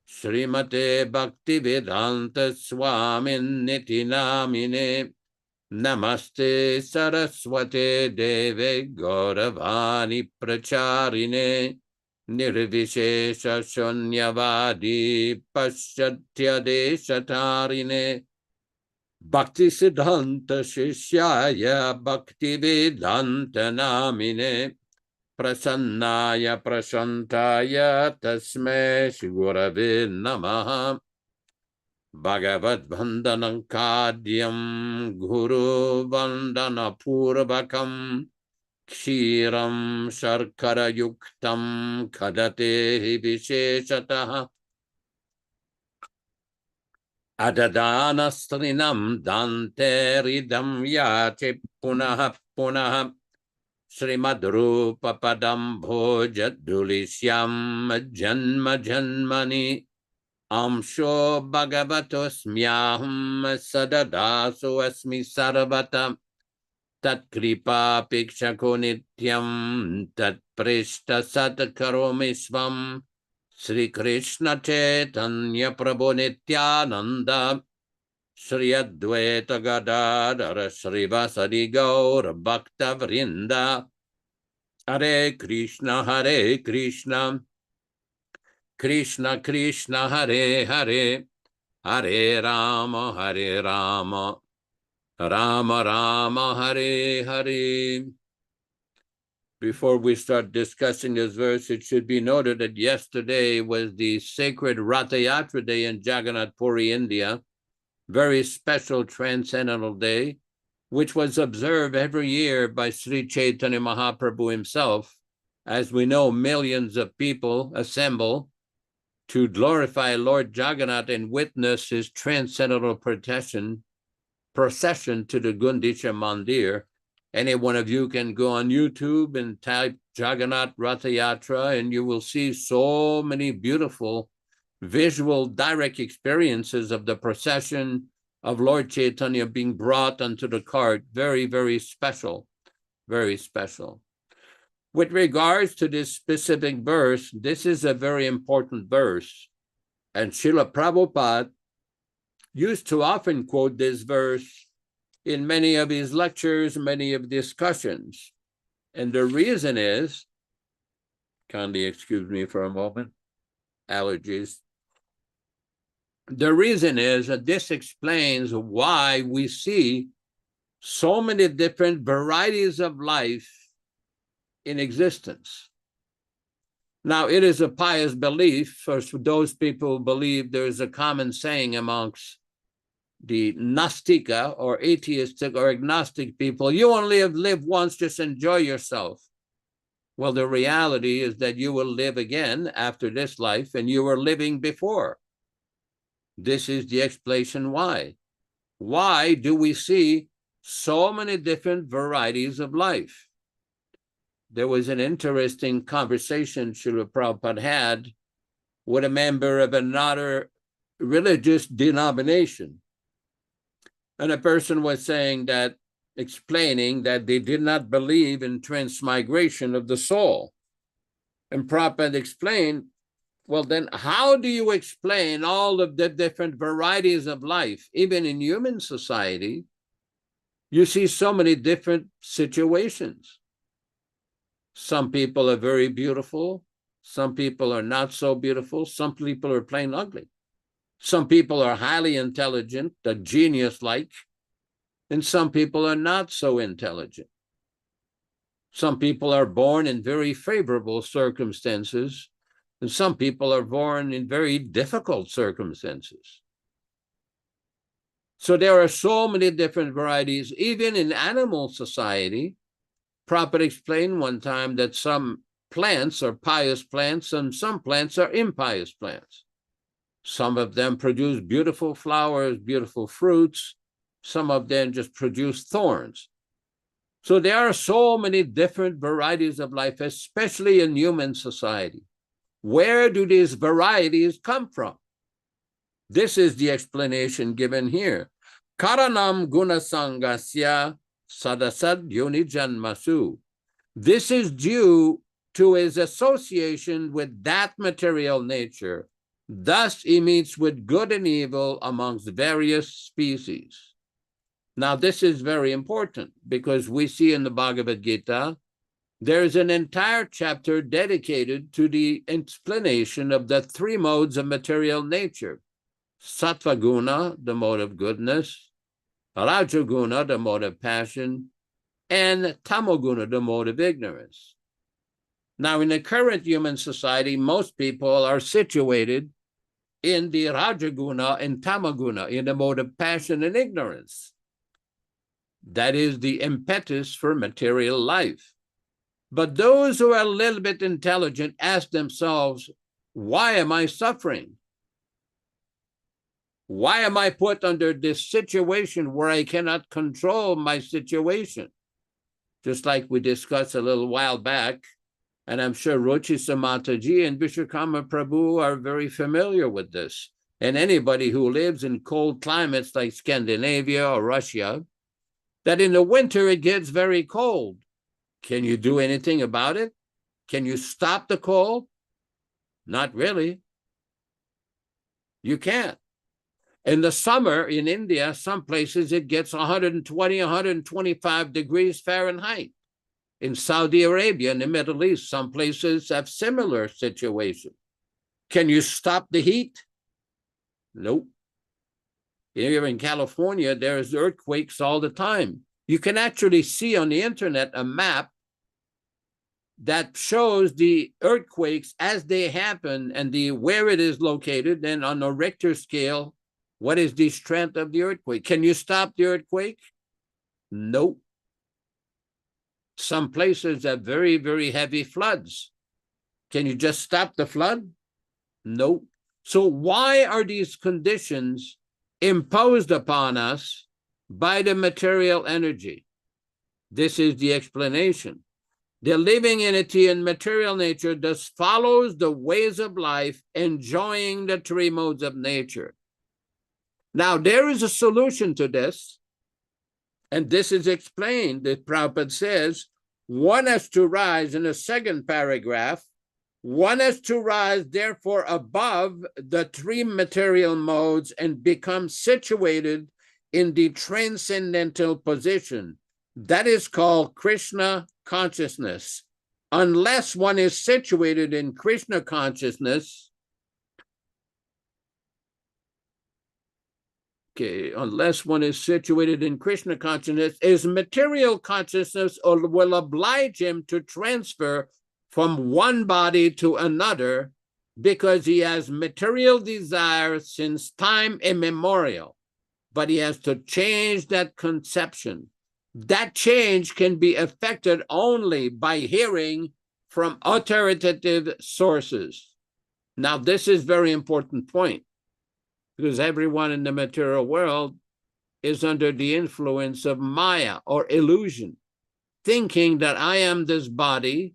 Speaker 4: Srimate Bhaktivedanta Swamin Niti Namine Namaste Saraswate Deve Gauravani Pracharine Nirvishesha Shunyavadi Paschatya Deshatarine Bhakti Siddhanta Shishyaya Bhaktivedanta Namine Prasannaya Prashantaya Tasme Shri Gurave Namaha. Bhagavad Vandanam Kadyam Guru Vandana Purvakam Kshiram Sharkara Yuktam Kadate Visheshataha Adadana Strinam Dante Ridam Yache Punaha Punaha Srimad Rupa Padam Bhoja Dulisyam Janma Janmani Amsho Bhagavatosmyaham Sadadaso Asmi Sarvata Tat Kripa Pikshako Nityam Tat Prishta Sat Karomi Svam Sri Krishna Chaitanya Prabhu Nityananda Sri Advaita Gadadhara Srivasadi Gaur Bhakta Vrinda Hare Krishna Krishna Krishna Hare Hare Hare Rama Rama Rama Hare Hare. Before we start discussing this verse, it should be noted that yesterday was the sacred Ratha Yatra Day in Jagannath Puri, India, very special transcendental day, which was observed every year by Sri Chaitanya Mahaprabhu himself. As we know, millions of people assemble to glorify Lord Jagannath and witness his transcendental procession to the Gundicha Mandir. Any one of you can go on YouTube and type Jagannath Ratha Yatra, and you will see so many beautiful visual direct experiences of the procession of Lord Chaitanya being brought onto the cart. Very, very special, very special. With regards to this specific verse, this is a very important verse. And Srila Prabhupada used to often quote this verse in many of his lectures, many of discussions. And the reason is, kindly excuse me for a moment, allergies. The reason is that this explains why we see so many different varieties of life in existence. Now, it is a pious belief for those people who believe there is a common saying amongst the Nastika or atheistic or agnostic people, you only live once, just enjoy yourself. Well, the reality is that you will live again after this life, and you were living before. This is the explanation why. Why do we see so many different varieties of life? There was an interesting conversation Srila Prabhupada had with a member of another religious denomination. And a person was saying that, explaining that they did not believe in transmigration of the soul. And Prabhupada explained, well, then how do you explain all of the different varieties of life? Even in human society, you see so many different situations. Some people are very beautiful. Some people are not so beautiful. Some people are plain ugly. Some people are highly intelligent, a genius-like, and some people are not so intelligent. Some people are born in very favorable circumstances, and some people are born in very difficult circumstances. So there are so many different varieties, even in animal society. Prabhupada explained one time that some plants are pious plants and some plants are impious plants. Some of them produce beautiful flowers, beautiful fruits. Some of them just produce thorns. So there are so many different varieties of life, especially in human society. Where do these varieties come from? This is the explanation given here. Karanam gunasangasya sadasad yoni janmasu. This is due to his association with that material nature. Thus, he meets with good and evil amongst various species. Now, this is very important because we see in the Bhagavad Gita, there's an entire chapter dedicated to the explanation of the three modes of material nature. Sattva guna, the mode of goodness, Rajaguna, the mode of passion, and Tamoguna, the mode of ignorance. Now, in the current human society, most people are situated in the Rajaguna and Tamoguna, in the mode of passion and ignorance. That is the impetus for material life. But those who are a little bit intelligent ask themselves, why am I suffering? Why am I put under this situation where I cannot control my situation? Just like we discussed a little while back, and I'm sure Ruchi Samataji and Vishwakarma Prabhu are very familiar with this. And anybody who lives in cold climates like Scandinavia or Russia, that in the winter it gets very cold. Can you do anything about it? Can you stop the cold? Not really. You can't. In the summer in India, some places it gets 120, 125 degrees Fahrenheit. In Saudi Arabia, in the Middle East, some places have similar situations. Can you stop the heat? Nope. Here in California, there's earthquakes all the time. You can actually see on the internet a map that shows the earthquakes as they happen and where it is located, and on a Richter scale, what is the strength of the earthquake? Can you stop the earthquake? Nope. Some places have very, very heavy floods. Can you just stop the flood? Nope. So why are these conditions imposed upon us by the material energy? This is the explanation. The living entity in material nature thus follows the ways of life, enjoying the three modes of nature. Now, there is a solution to this, and this is explained. The Prabhupada says, one has to rise in the second paragraph. One has to rise, therefore, above the three material modes and become situated in the transcendental position. That is called Krishna consciousness. Unless one is situated in Krishna consciousness, unless one is situated in Krishna consciousness, his material consciousness will oblige him to transfer from one body to another because he has material desires since time immemorial. But he has to change that conception. That change can be effected only by hearing from authoritative sources. Now, this is a very important point, because everyone in the material world is under the influence of Maya or illusion, thinking that I am this body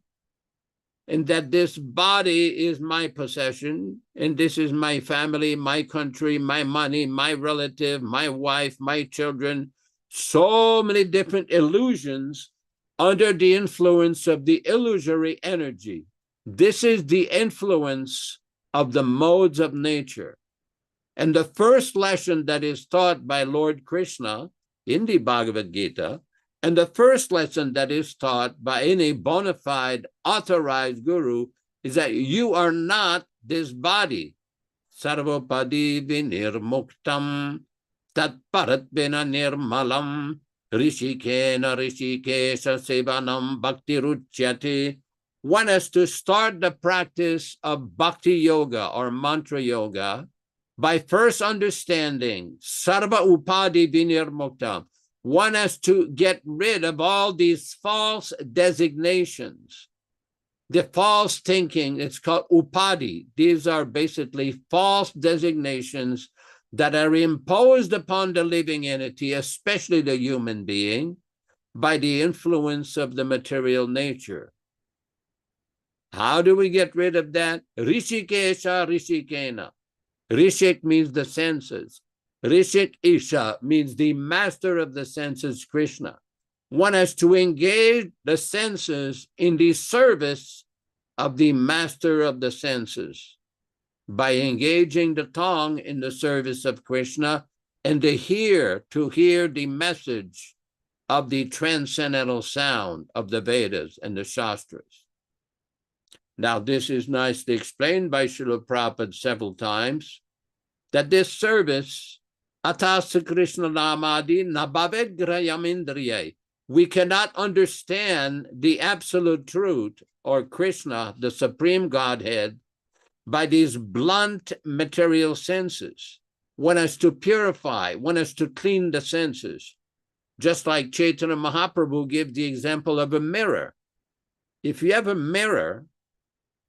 Speaker 4: and that this body is my possession, and this is my family, my country, my money, my relative, my wife, my children. So many different illusions under the influence of the illusory energy. This is the influence of the modes of nature. And the first lesson that is taught by Lord Krishna in the Bhagavad Gita, and the first lesson that is taught by any bona fide authorized guru, is that you are not this body. Sarvapadi vinirmuktam tatparatvena nirmalam rishikena rishikesha sevanam bhaktiruchyate. One has to start the practice of bhakti yoga or mantra yoga by first understanding sarva upadi vinirmuktam. One has to get rid of all these false designations, the false thinking. It's called upadi. These are basically false designations that are imposed upon the living entity, especially the human being, by the influence of the material nature. How do we get rid of that? Rishikesha rishikena. Rishik means the senses. Rishik Isha means the master of the senses, Krishna. One has to engage the senses in the service of the master of the senses by engaging the tongue in the service of Krishna and to hear the message of the transcendental sound of the Vedas and the Shastras. Now, this is nicely explained by Srila Prabhupada several times, that this service, atasa Krishna namadi nabhavet grayamindriye, we cannot understand the absolute truth or Krishna, the Supreme Godhead, by these blunt material senses. One has to purify, one has to clean the senses. Just like Chaitanya Mahaprabhu gives the example of a mirror. If you have a mirror,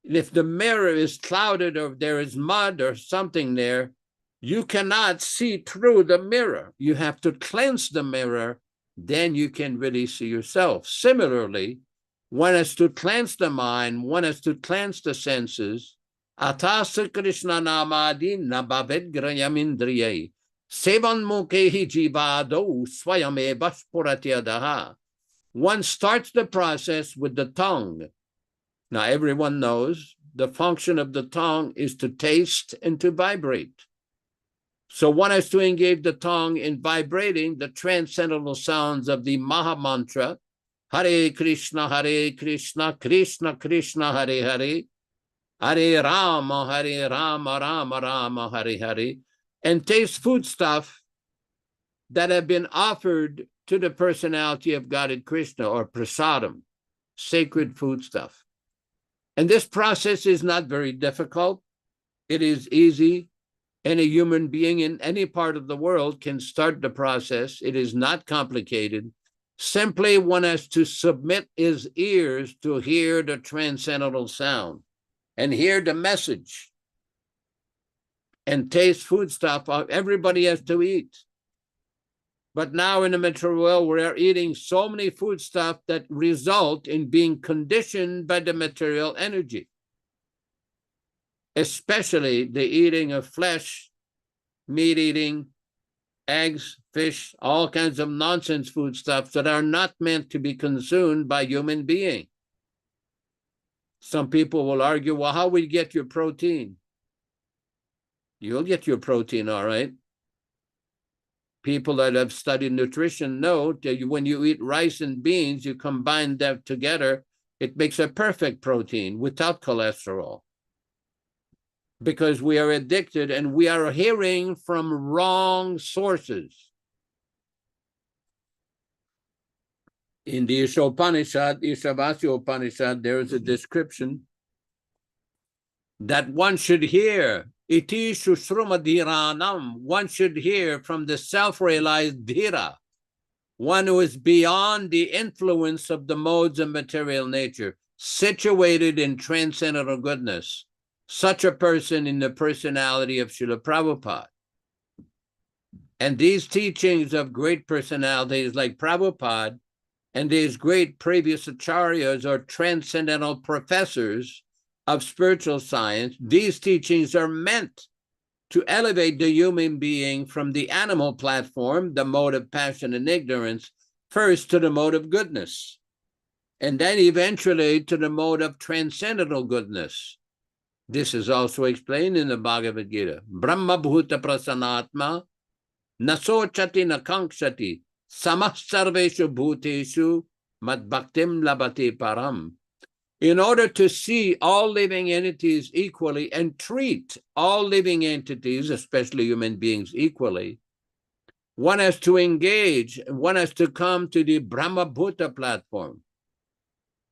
Speaker 4: and if the mirror is clouded or there is mud or something there, you cannot see through the mirror. You have to cleanse the mirror, then you can really see yourself. Similarly, one has to cleanse the mind, one has to cleanse the senses. Atasa Krishna namadi nabhavet grayamindriye sevan mukehi jivado swayameva spuratyadaha. One starts the process with the tongue. Now, everyone knows the function of the tongue is to taste and to vibrate. So one has to engage the tongue in vibrating the transcendental sounds of the Maha Mantra, Hare Krishna, Krishna Krishna, Hare Hare, Hare Rama, Rama Rama, Hare Hare, and taste foodstuff that have been offered to the personality of Godhead Krishna, or prasadam, sacred foodstuff. And this process is not very difficult. It is easy. Any human being in any part of the world can start the process. It is not complicated. Simply one has to submit his ears to hear the transcendental sound and hear the message and taste foodstuff. Everybody has to eat. But now in the material world, we are eating so many foodstuffs that result in being conditioned by the material energy, especially the eating of flesh, meat eating, eggs, fish, all kinds of nonsense foodstuffs that are not meant to be consumed by human beings. Some people will argue, well, how will you get your protein? You'll get your protein, all right. People that have studied nutrition know that when you eat rice and beans, you combine them together, it makes a perfect protein without cholesterol. Because we are addicted and we are hearing from wrong sources. In the Ishavasya Upanishad, there is a description that one should hear. Iti Shushrumadhiranam, one should hear from the self-realized dhira, one who is beyond the influence of the modes of material nature, situated in transcendental goodness. Such a person in the personality of Srila Prabhupada. And these teachings of great personalities like Prabhupada and these great previous acharyas or transcendental professors of spiritual science, these teachings are meant to elevate the human being from the animal platform, the mode of passion and ignorance, first to the mode of goodness, and then eventually to the mode of transcendental goodness. This is also explained in the Bhagavad Gita. Brahma bhuta prasanatma nasochati nakankshati samasarveshu bhuteshu madbhaktim labati param. In order to see all living entities equally and treat all living entities, especially human beings, equally, one has to engage, one has to come to the Brahma Bhuta platform.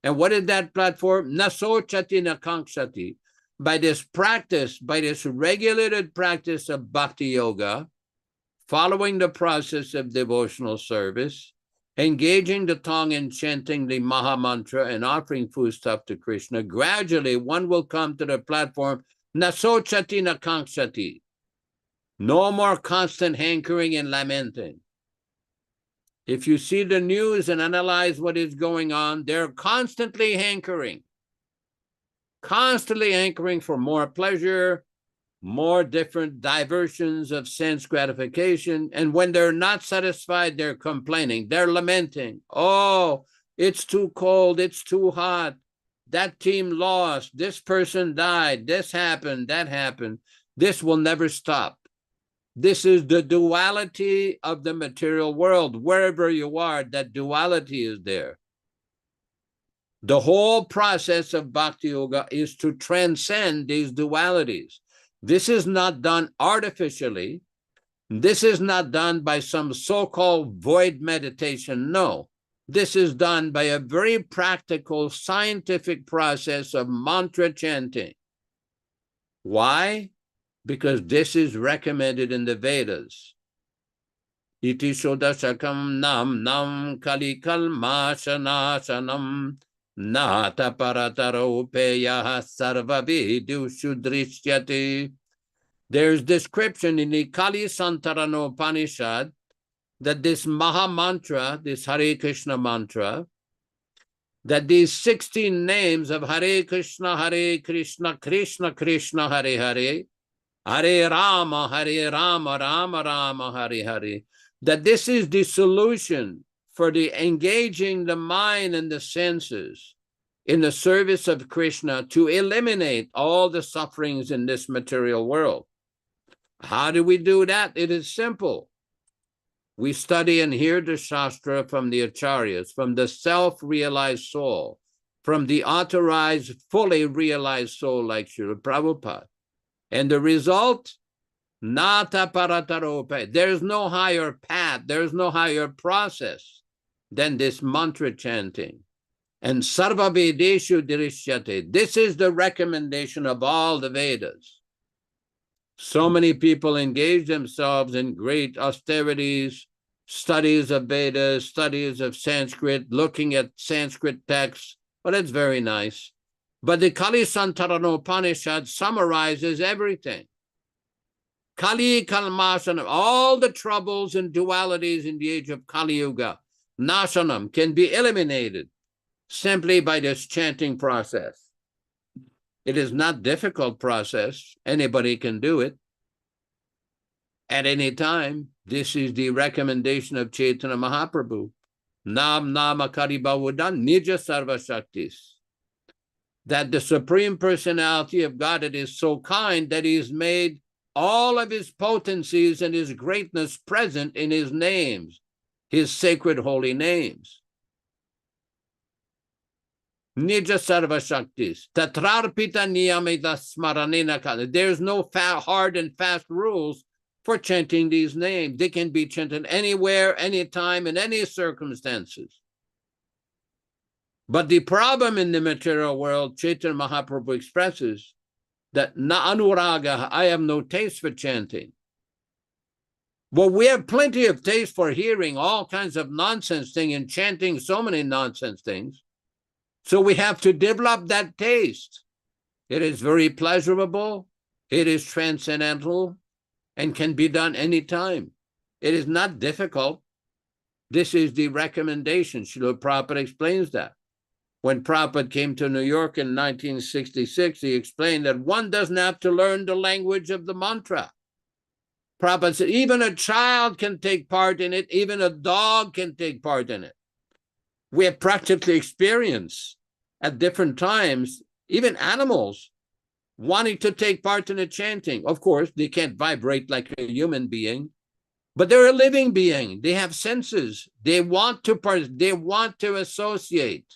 Speaker 4: And what is that platform? Nasochati nakankshati. By this practice, by this regulated practice of bhakti yoga, following the process of devotional service, engaging the tongue and chanting the Maha Mantra and offering foodstuff to Krishna, gradually one will come to the platform, Nasochati nakankshati. No more constant hankering and lamenting. If you see the news and analyze what is going on, they're constantly hankering for more pleasure, more different diversions of sense gratification. And when they're not satisfied, they're complaining, they're lamenting. Oh, it's too cold, it's too hot. That team lost, this person died, this happened, that happened. This will never stop. This is the duality of the material world. Wherever you are, that duality is there. The whole process of Bhakti Yoga is to transcend these dualities. This is not done artificially. This is not done by some so-called void meditation. No, this is done by a very practical scientific process of mantra chanting. Why? Because this is recommended in the Vedas. Iti shodashakam nam nam kalikal mashanashanam nata parataropeya sarvavidu shudrishyati. There's description in the Kali Santarana Upanishad that this Maha Mantra, this Hare Krishna mantra, that these 16 names of Hare Krishna, Krishna Krishna, Hare Hare, Hare Rama, Rama Rama, Hare Hare, that this is the solution for the engaging the mind and the senses in the service of Krishna to eliminate all the sufferings in this material world. How do we do that? It is simple. We study and hear the Shastra from the Acharyas, from the self-realized soul, from the authorized, fully realized soul like Srila Prabhupada. And the result? Nata paratarope. There's no higher path, there's no higher process than this mantra chanting. And sarva vedeshu dirishyate. This is the recommendation of all the Vedas. So many people engage themselves in great austerities, studies of Vedas, studies of Sanskrit, looking at Sanskrit texts. Well, that's very nice. But the Kali Santarana Upanishad summarizes everything. Kali Kalmasanam, all the troubles and dualities in the age of Kali Yuga, Nasanam, can be eliminated simply by this chanting process. It is not a difficult process. Anybody can do it at any time. This is the recommendation of Chaitanya Mahaprabhu. Nam Nama Karibawudan Nija Sarva Shaktis. That the Supreme Personality of God, it is so kind that he has made all of his potencies and his greatness present in his names, his sacred holy names. Nija Sarva Shaktis. Tatrarpita Niyamita Smaranina. There's no hard and fast rules for chanting these names. They can be chanted anywhere, anytime, in any circumstances. But the problem in the material world, Chaitanya Mahaprabhu expresses that na anuraga, I have no taste for chanting. Well, we have plenty of taste for hearing all kinds of nonsense things and chanting so many nonsense things. So we have to develop that taste. It is very pleasurable. It is transcendental and can be done anytime. It is not difficult. This is the recommendation. Srila Prabhupada explains that. When Prabhupada came to New York in 1966, he explained that one doesn't have to learn the language of the mantra. Prabhupada said, even a child can take part in it, even a dog can take part in it. We have practically experienced at different times, even animals wanting to take part in the chanting. Of course, they can't vibrate like a human being, but they're a living being. They have senses. They want to associate.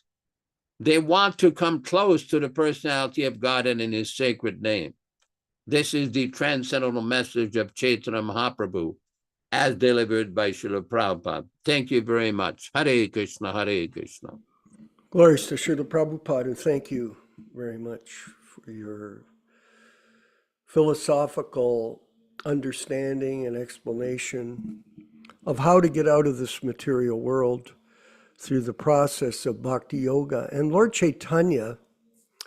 Speaker 4: They want to come close to the personality of God and in his sacred name. This is the transcendental message of Chaitanya Mahaprabhu as delivered by Srila Prabhupada. Thank you very much. Hare Krishna, Hare Krishna.
Speaker 3: Glories to Srila Prabhupada, and thank you very much for your philosophical understanding and explanation of how to get out of this material world through the process of bhakti yoga. And Lord Chaitanya,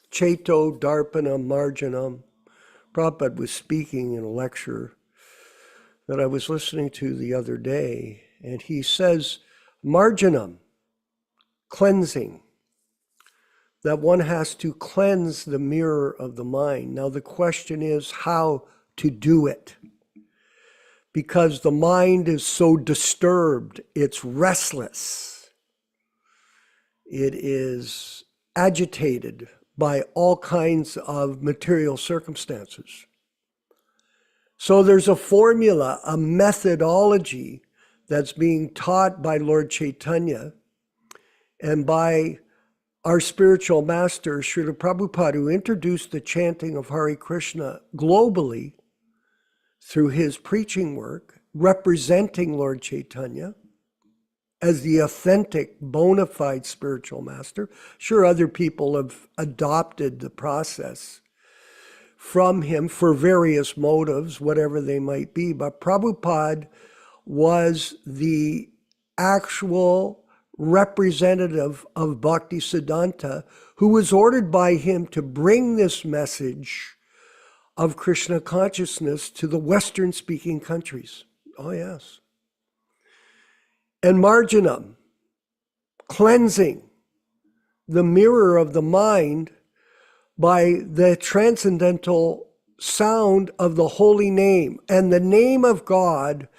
Speaker 3: Chaito Darpanam Marjanam, Prabhupada was speaking in a lecture that I was listening to the other day, and he says, Marjanam, cleansing, that one has to cleanse the mirror of the mind. Now the question is how to do it, because the mind is so disturbed, it's restless. It is agitated by all kinds of material circumstances. So there's a formula, a methodology that's being taught by Lord Chaitanya and by our spiritual master, Srila Prabhupada, who introduced the chanting of Hare Krishna globally through his preaching work, representing Lord Chaitanya as the authentic, bona fide spiritual master. Sure, other people have adopted the process from him for various motives, whatever they might be, but Prabhupada was the actual representative of Bhakti Siddhanta, who was ordered by him to bring this message of Krishna consciousness to the Western-speaking countries. Oh, yes. And Marjanam, cleansing the mirror of the mind by the transcendental sound of the holy name. And the name of God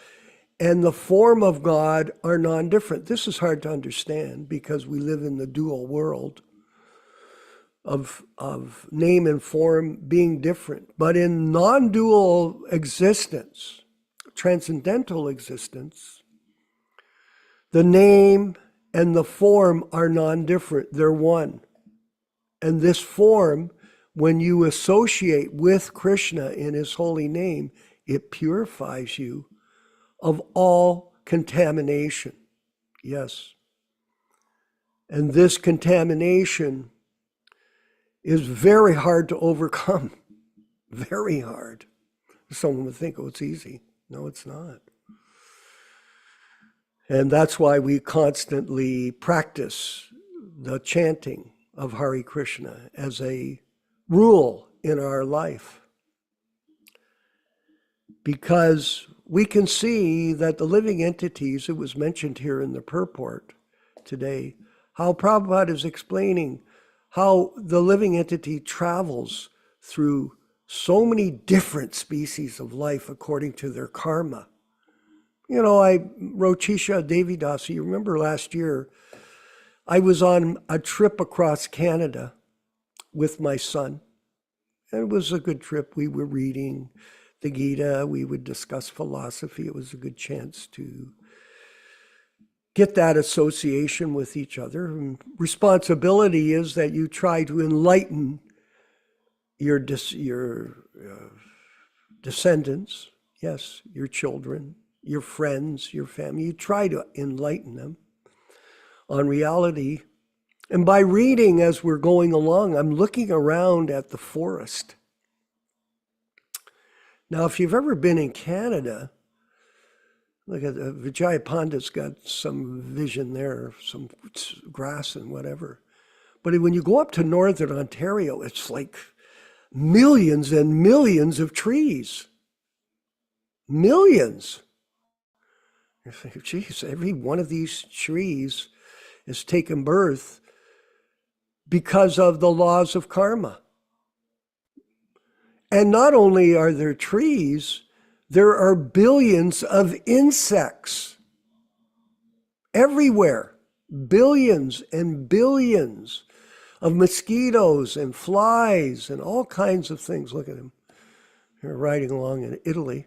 Speaker 3: and the form of God are non-different. This is hard to understand because we live in the dual world of name and form being different. But in non-dual existence, transcendental existence, the name and the form are non-different. They're one. And this form, when you associate with Krishna in his holy name, it purifies you of all contamination. Yes. And this contamination is very hard to overcome. Very hard. Someone would think, oh, it's easy. No, it's not. And that's why we constantly practice the chanting of Hare Krishna as a rule in our life. because we can see that the living entities, it was mentioned here in the purport today, how Prabhupada is explaining how the living entity travels through so many different species of life according to their karma. You know, Rochisha Devidasi, you remember last year, I was on a trip across Canada with my son. And it was a good trip. We were reading the Gita. We would discuss philosophy. It was a good chance to get that association with each other. And responsibility is that you try to enlighten your descendants, yes, your children, your friends, your family. You try to enlighten them on reality. And by reading as we're going along, I'm looking around at the forest. Now, if you've ever been in Canada, look at Vijay Pandit's got some vision there, some grass and whatever. But when you go up to northern Ontario, it's like millions and millions of trees. Millions. You think, geez, every one of these trees has taken birth because of the laws of karma. And not only are there trees, there are billions of insects everywhere. Billions and billions of mosquitoes and flies and all kinds of things. Look at them. They're riding along in Italy.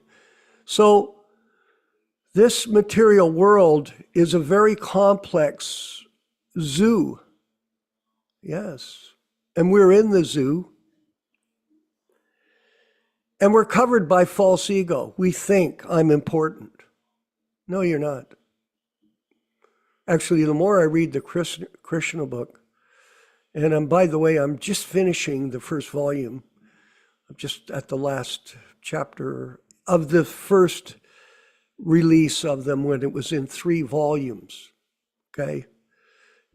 Speaker 3: So this material world is a very complex zoo. Yes. And we're in the zoo. And we're covered by false ego. We think I'm important. No, you're not. Actually, the more I read the Krishna book, and by the way, I'm just finishing the first volume. I'm just at the last chapter of the first release of them when it was in 3 volumes, okay?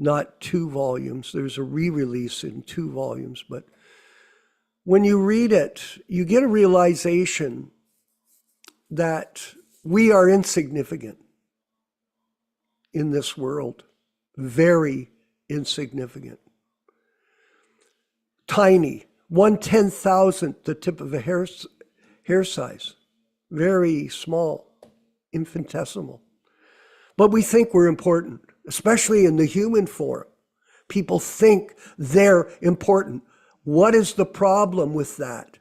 Speaker 3: Not 2 volumes. There's a re-release in 2 volumes, but when you read it, you get a realization that we are insignificant in this world, very insignificant. Tiny, 1/10,000th the tip of a hair size, very small, infinitesimal. But we think we're important, especially in the human form. People think they're important. What is the problem with that?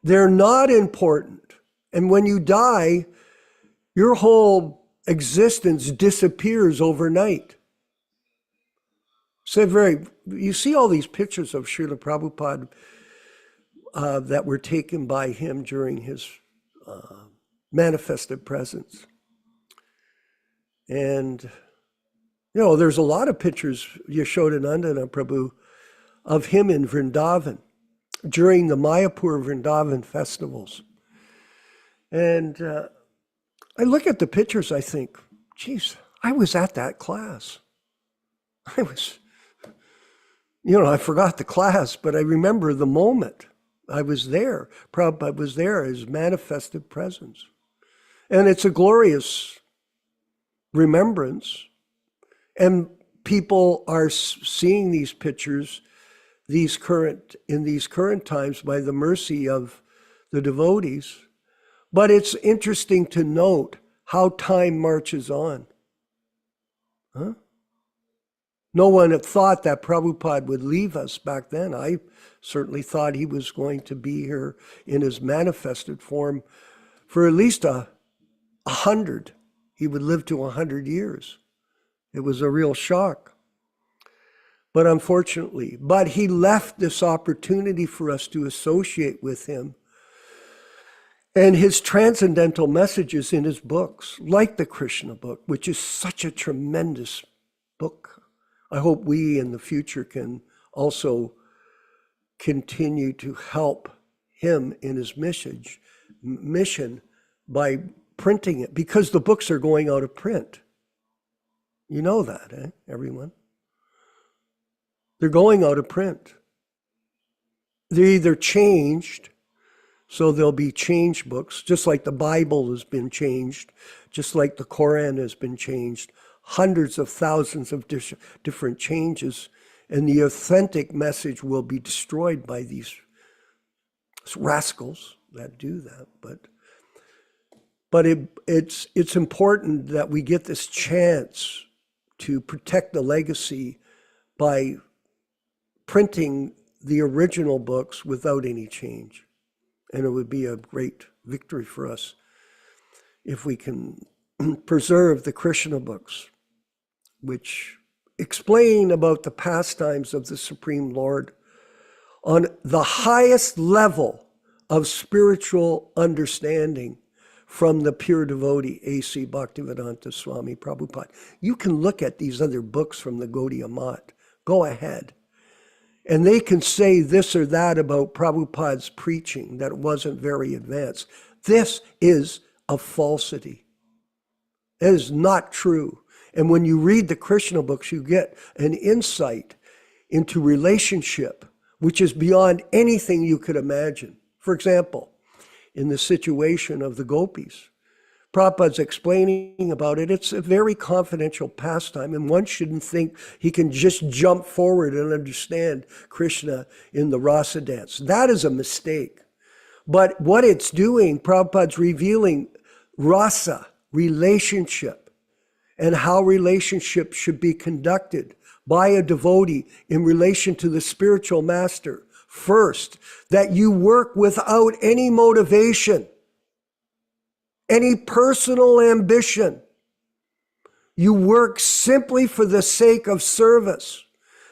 Speaker 3: They're not important. And when you die, your whole existence disappears overnight. So you see all these pictures of Srila Prabhupada that were taken by him during his manifested presence. And, you know, there's a lot of pictures, Yashodanandana Prabhu, of him in Vrindavan during the Mayapur Vrindavan festivals. And I look at the pictures, I think, geez, I was at that class. I forgot the class, but I remember the moment. I was there. Prabhupada was there, his manifested presence. And it's a glorious remembrance. And people are seeing these pictures in these current times by the mercy of the devotees. But it's interesting to note how time marches on. Huh? No one had thought that Prabhupada would leave us back then. I certainly thought he was going to be here in his manifested form for at least 100. He would live to 100 years. It was a real shock. But unfortunately, he left this opportunity for us to associate with him. And his transcendental messages in his books, like the Krishna book, which is such a tremendous book. I hope we in the future can also continue to help him in his mission by printing it, because the books are going out of print. You know that, everyone? They're going out of print. They're either changed, So there'll be changed books, just like the Bible has been changed, just like the Quran has been changed, hundreds of thousands of different changes, and the authentic message will be destroyed by these rascals that do that. But it's important that we get this chance to protect the legacy by printing the original books without any change. And it would be a great victory for us if we can preserve the Krishna books, which explain about the pastimes of the Supreme Lord on the highest level of spiritual understanding from the pure devotee, A.C. Bhaktivedanta Swami Prabhupada. You can look at these other books from the Gaudiya Math. Go ahead. And they can say this or that about Prabhupada's preaching, that it wasn't very advanced. This is a falsity. It is not true. And when you read the Krishna books, you get an insight into relationship, which is beyond anything you could imagine. For example, in the situation of the gopis, Prabhupada's explaining about it. It's a very confidential pastime, and one shouldn't think he can just jump forward and understand Krishna in the rasa dance. That is a mistake. But what it's doing, Prabhupada's revealing rasa, relationship, and how relationships should be conducted by a devotee in relation to the spiritual master. First, that you work without any motivation, any personal ambition. You work simply for the sake of service,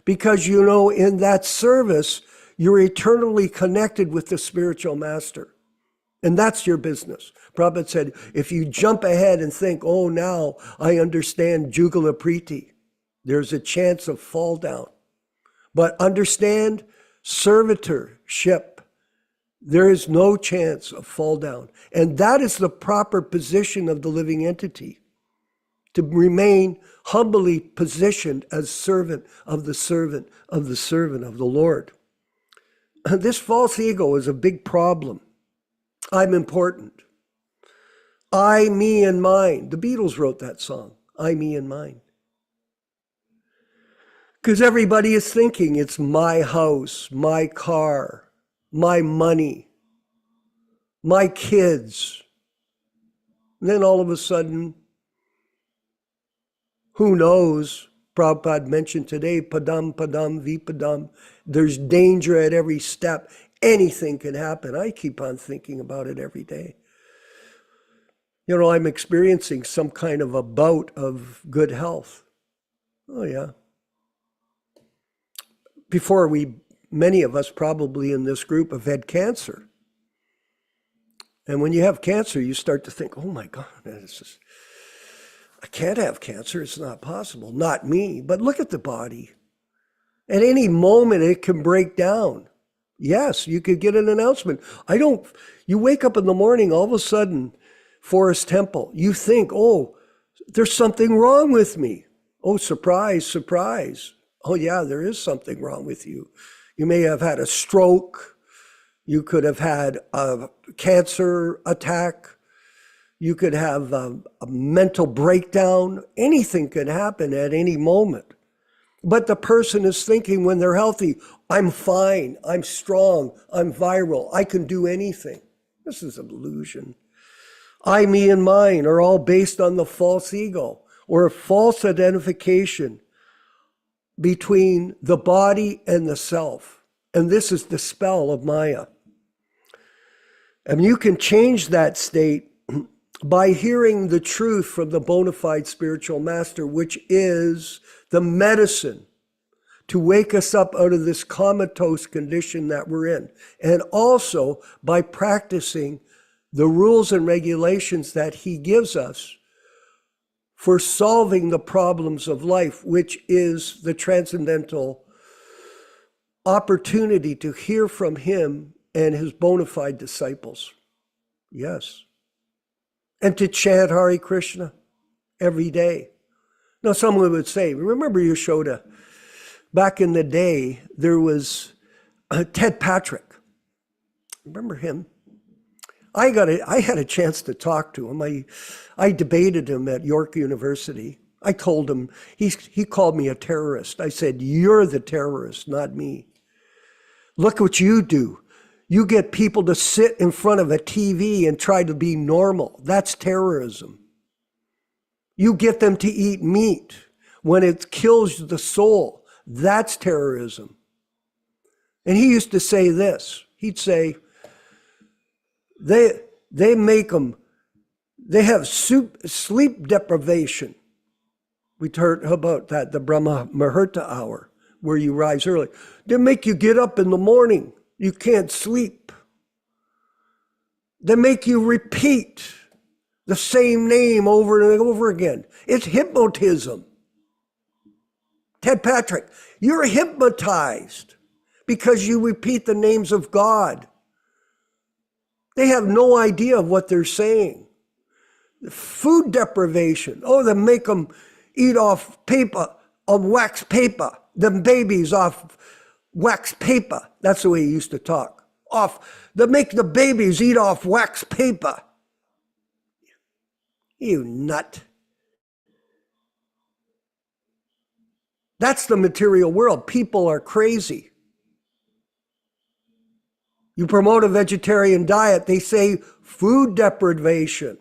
Speaker 3: because you know in that service, you're eternally connected with the spiritual master. And that's your business. Prabhupada said, if you jump ahead and think, oh, now I understand Jugala Priti, there's a chance of fall down. But understand servitorship. There is no chance of fall down. And that is the proper position of the living entity, to remain humbly positioned as servant of the servant of the servant of the Lord. This false ego is a big problem. I'm important. I, me, and mine. The Beatles wrote that song, I, me, and mine. Because everybody is thinking it's my house, my car, my money, my kids. And then all of a sudden, who knows? Prabhupada mentioned today, padam, padam, vipadam. There's danger at every step. Anything can happen. I keep on thinking about it every day. You know, I'm experiencing some kind of a bout of good health. Oh, yeah. Before many of us probably in this group have had cancer. And when you have cancer, you start to think, oh my God, I can't have cancer. It's not possible. Not me. But look at the body. At any moment, it can break down. Yes, you could get an announcement. You wake up in the morning, all of a sudden, Forest Temple, you think, oh, there's something wrong with me. Oh, surprise, surprise. Oh yeah, there is something wrong with you. You may have had a stroke. You could have had a cancer attack. You could have a mental breakdown. Anything could happen at any moment. But the person is thinking when they're healthy, I'm fine, I'm strong, I'm viral, I can do anything. This is an illusion. I, me, and mine are all based on the false ego, or a false identification between the body and the self. And this is the spell of Maya. And you can change that state by hearing the truth from the bona fide spiritual master, which is the medicine to wake us up out of this comatose condition that we're in. And also by practicing the rules and regulations that he gives us for solving the problems of life, which is the transcendental opportunity to hear from him and his bona fide disciples. Yes. And to chant Hare Krishna every day. Now, someone would say, remember Yashoda, back in the day, there was Ted Patrick. Remember him? I had a chance to talk to him. I debated him at York University. I told him, he called me a terrorist. I said, you're the terrorist, not me. Look what you do. You get people to sit in front of a TV and try to be normal. That's terrorism. You get them to eat meat when it kills the soul. That's terrorism. And he used to say this. He'd say, they have sleep deprivation. We heard about that, the Brahma Muhurta hour, where you rise early. They make you get up in the morning. You can't sleep. They make you repeat the same name over and over again. It's hypnotism. Ted Patrick, you're hypnotized because you repeat the names of God. They have no idea of what they're saying. Food deprivation. Oh, they make them eat off paper, on wax paper. Them babies off wax paper. That's the way he used to talk. They make the babies eat off wax paper. You nut. That's the material world. People are crazy. You promote a vegetarian diet, they say food deprivation.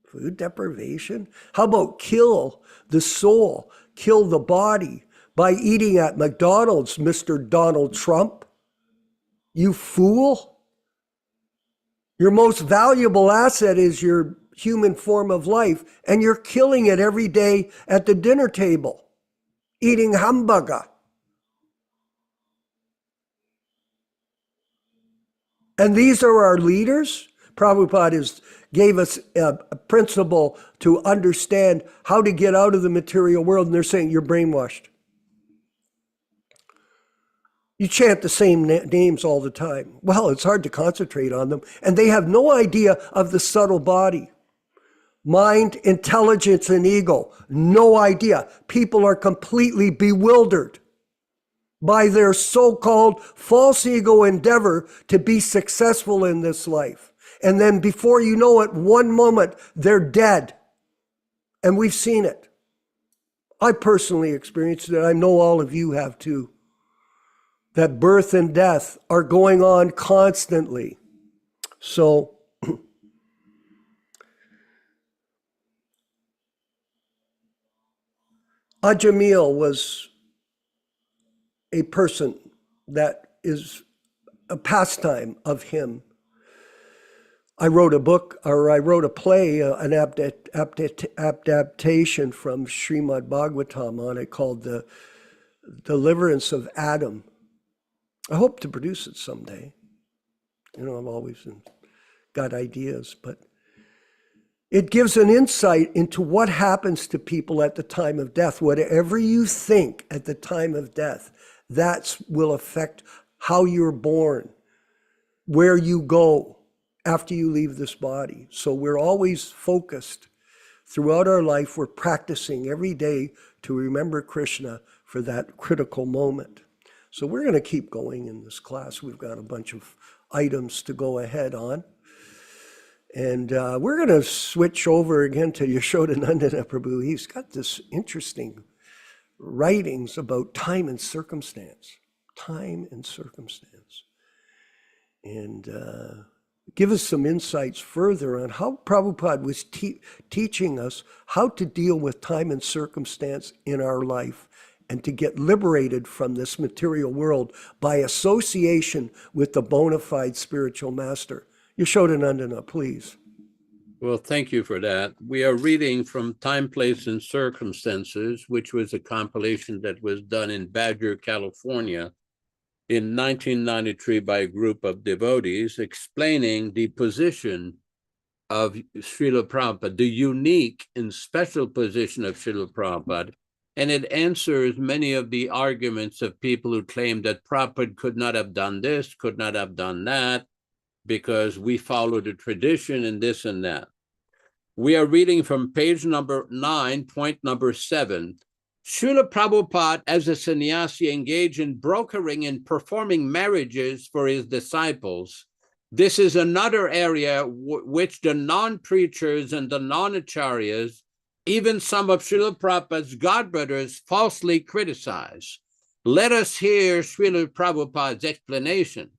Speaker 3: Food deprivation? How about kill the soul, kill the body by eating at McDonald's, Mr. Donald Trump? You fool. Your most valuable asset is your human form of life, and you're killing it every day at the dinner table, eating hamburger. And these are our leaders? Prabhupada gave us a principle to understand how to get out of the material world, and they're saying you're brainwashed. You chant the same names all the time. Well, it's hard to concentrate on them, and they have no idea of the subtle body. Mind, intelligence, and ego, no idea. People are completely bewildered by their so-called false ego endeavor to be successful in this life. And then before you know it, one moment, they're dead. And we've seen it. I personally experienced it. I know all of you have too. That birth and death are going on constantly. So, Ajamil was a person that is a pastime of him. I wrote a book, or I wrote a play, an adaptation from Srimad Bhagavatam on it called The Deliverance of Adam. I hope to produce it someday. You know, I've always got ideas, but it gives an insight into what happens to people at the time of death. Whatever you think at the time of death, that will affect how you're born, where you go after you leave this body. So we're always focused throughout our life. We're practicing every day to remember Krishna for that critical moment. So we're going to keep going in this class. We've got a bunch of items to go ahead on. And we're going to switch over again to Yashodanandana Prabhu. He's got this interesting writings about time and circumstance. Time and circumstance. And give us some insights further on how Prabhupada was teaching us how to deal with time and circumstance in our life and to get liberated from this material world by association with the bona fide spiritual master. Yashodanandana, please.
Speaker 4: Well, thank you for that. We are reading from Time, Place, and Circumstances, which was a compilation that was done in Badger, California in 1993 by a group of devotees explaining the position of Srila Prabhupada, the unique and special position of Srila Prabhupada. And it answers many of the arguments of people who claim that Prabhupada could not have done this, could not have done that, because we follow the tradition and this and that. We are reading from page number 9, point number 7. Srila Prabhupada, as a sannyasi, engaged in brokering and performing marriages for his disciples, This is another area which the non-preachers and the non-acharyas, even some of Srila Prabhupada's godbrothers, falsely criticize. Let us hear Srila Prabhupada's explanation.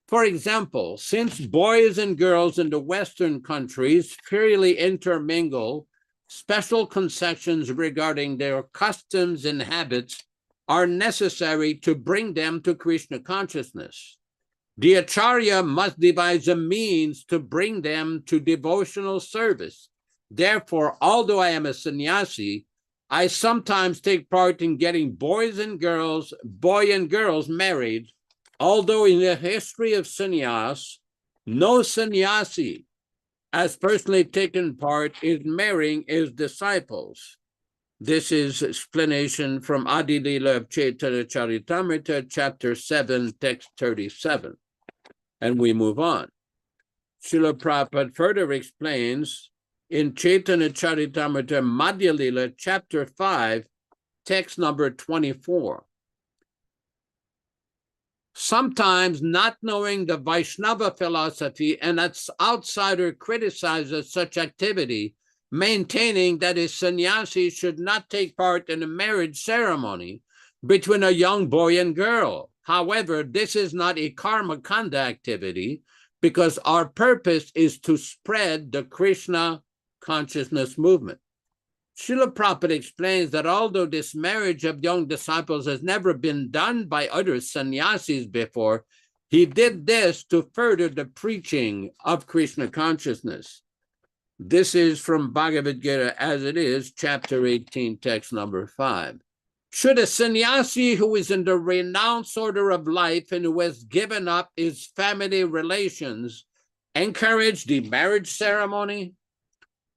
Speaker 4: For example, since boys and girls in the Western countries freely intermingle, special concessions regarding their customs and habits are necessary to bring them to Krishna consciousness. The Acharya must devise a means to bring them to devotional service. Therefore, although I am a sannyasi, I sometimes take part in getting boy and girls married, although in the history of sannyas, no sannyasi has personally taken part in marrying his disciples. This is explanation from Adi Leela of Chaitanya Charitamrita, chapter 7, text 37. And we move on. Srila Prabhupada further explains in Chaitanya Charitamrita Madhya Leela, chapter 5, text number 24. Sometimes, not knowing the Vaishnava philosophy, an outsider criticizes such activity, maintaining that a sannyasi should not take part in a marriage ceremony between a young boy and girl. However, this is not a karma kanda activity because our purpose is to spread the Krishna consciousness movement. Srila Prabhupada explains that although this marriage of young disciples has never been done by other sannyasis before, he did this to further the preaching of Krishna consciousness. This is from Bhagavad Gita as it is, chapter 18, text number 5. Should a sannyasi who is in the renounced order of life and who has given up his family relations encourage the marriage ceremony?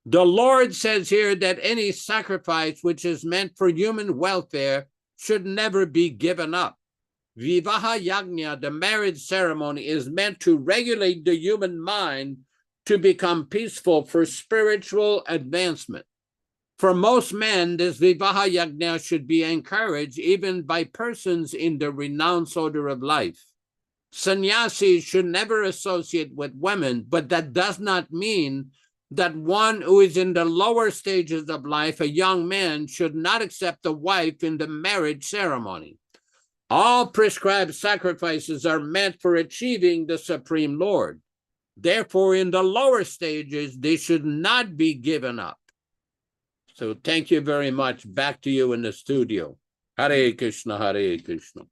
Speaker 4: The Lord says here that any sacrifice which is meant for human welfare should never be given up. Vivaha Yagna, the marriage ceremony, is meant to regulate the human mind to become peaceful for spiritual advancement. For most men, this Vivaha Yagna should be encouraged even by persons in the renounced order of life. Sannyasis should never associate with women, but that does not mean that one who is in the lower stages of life, a young man, should not accept a wife in the marriage ceremony. All prescribed sacrifices are meant for achieving the Supreme Lord. Therefore, in the lower stages, they should not be given up. So thank you very much. Back to you in the studio. Hare Krishna, Hare Krishna.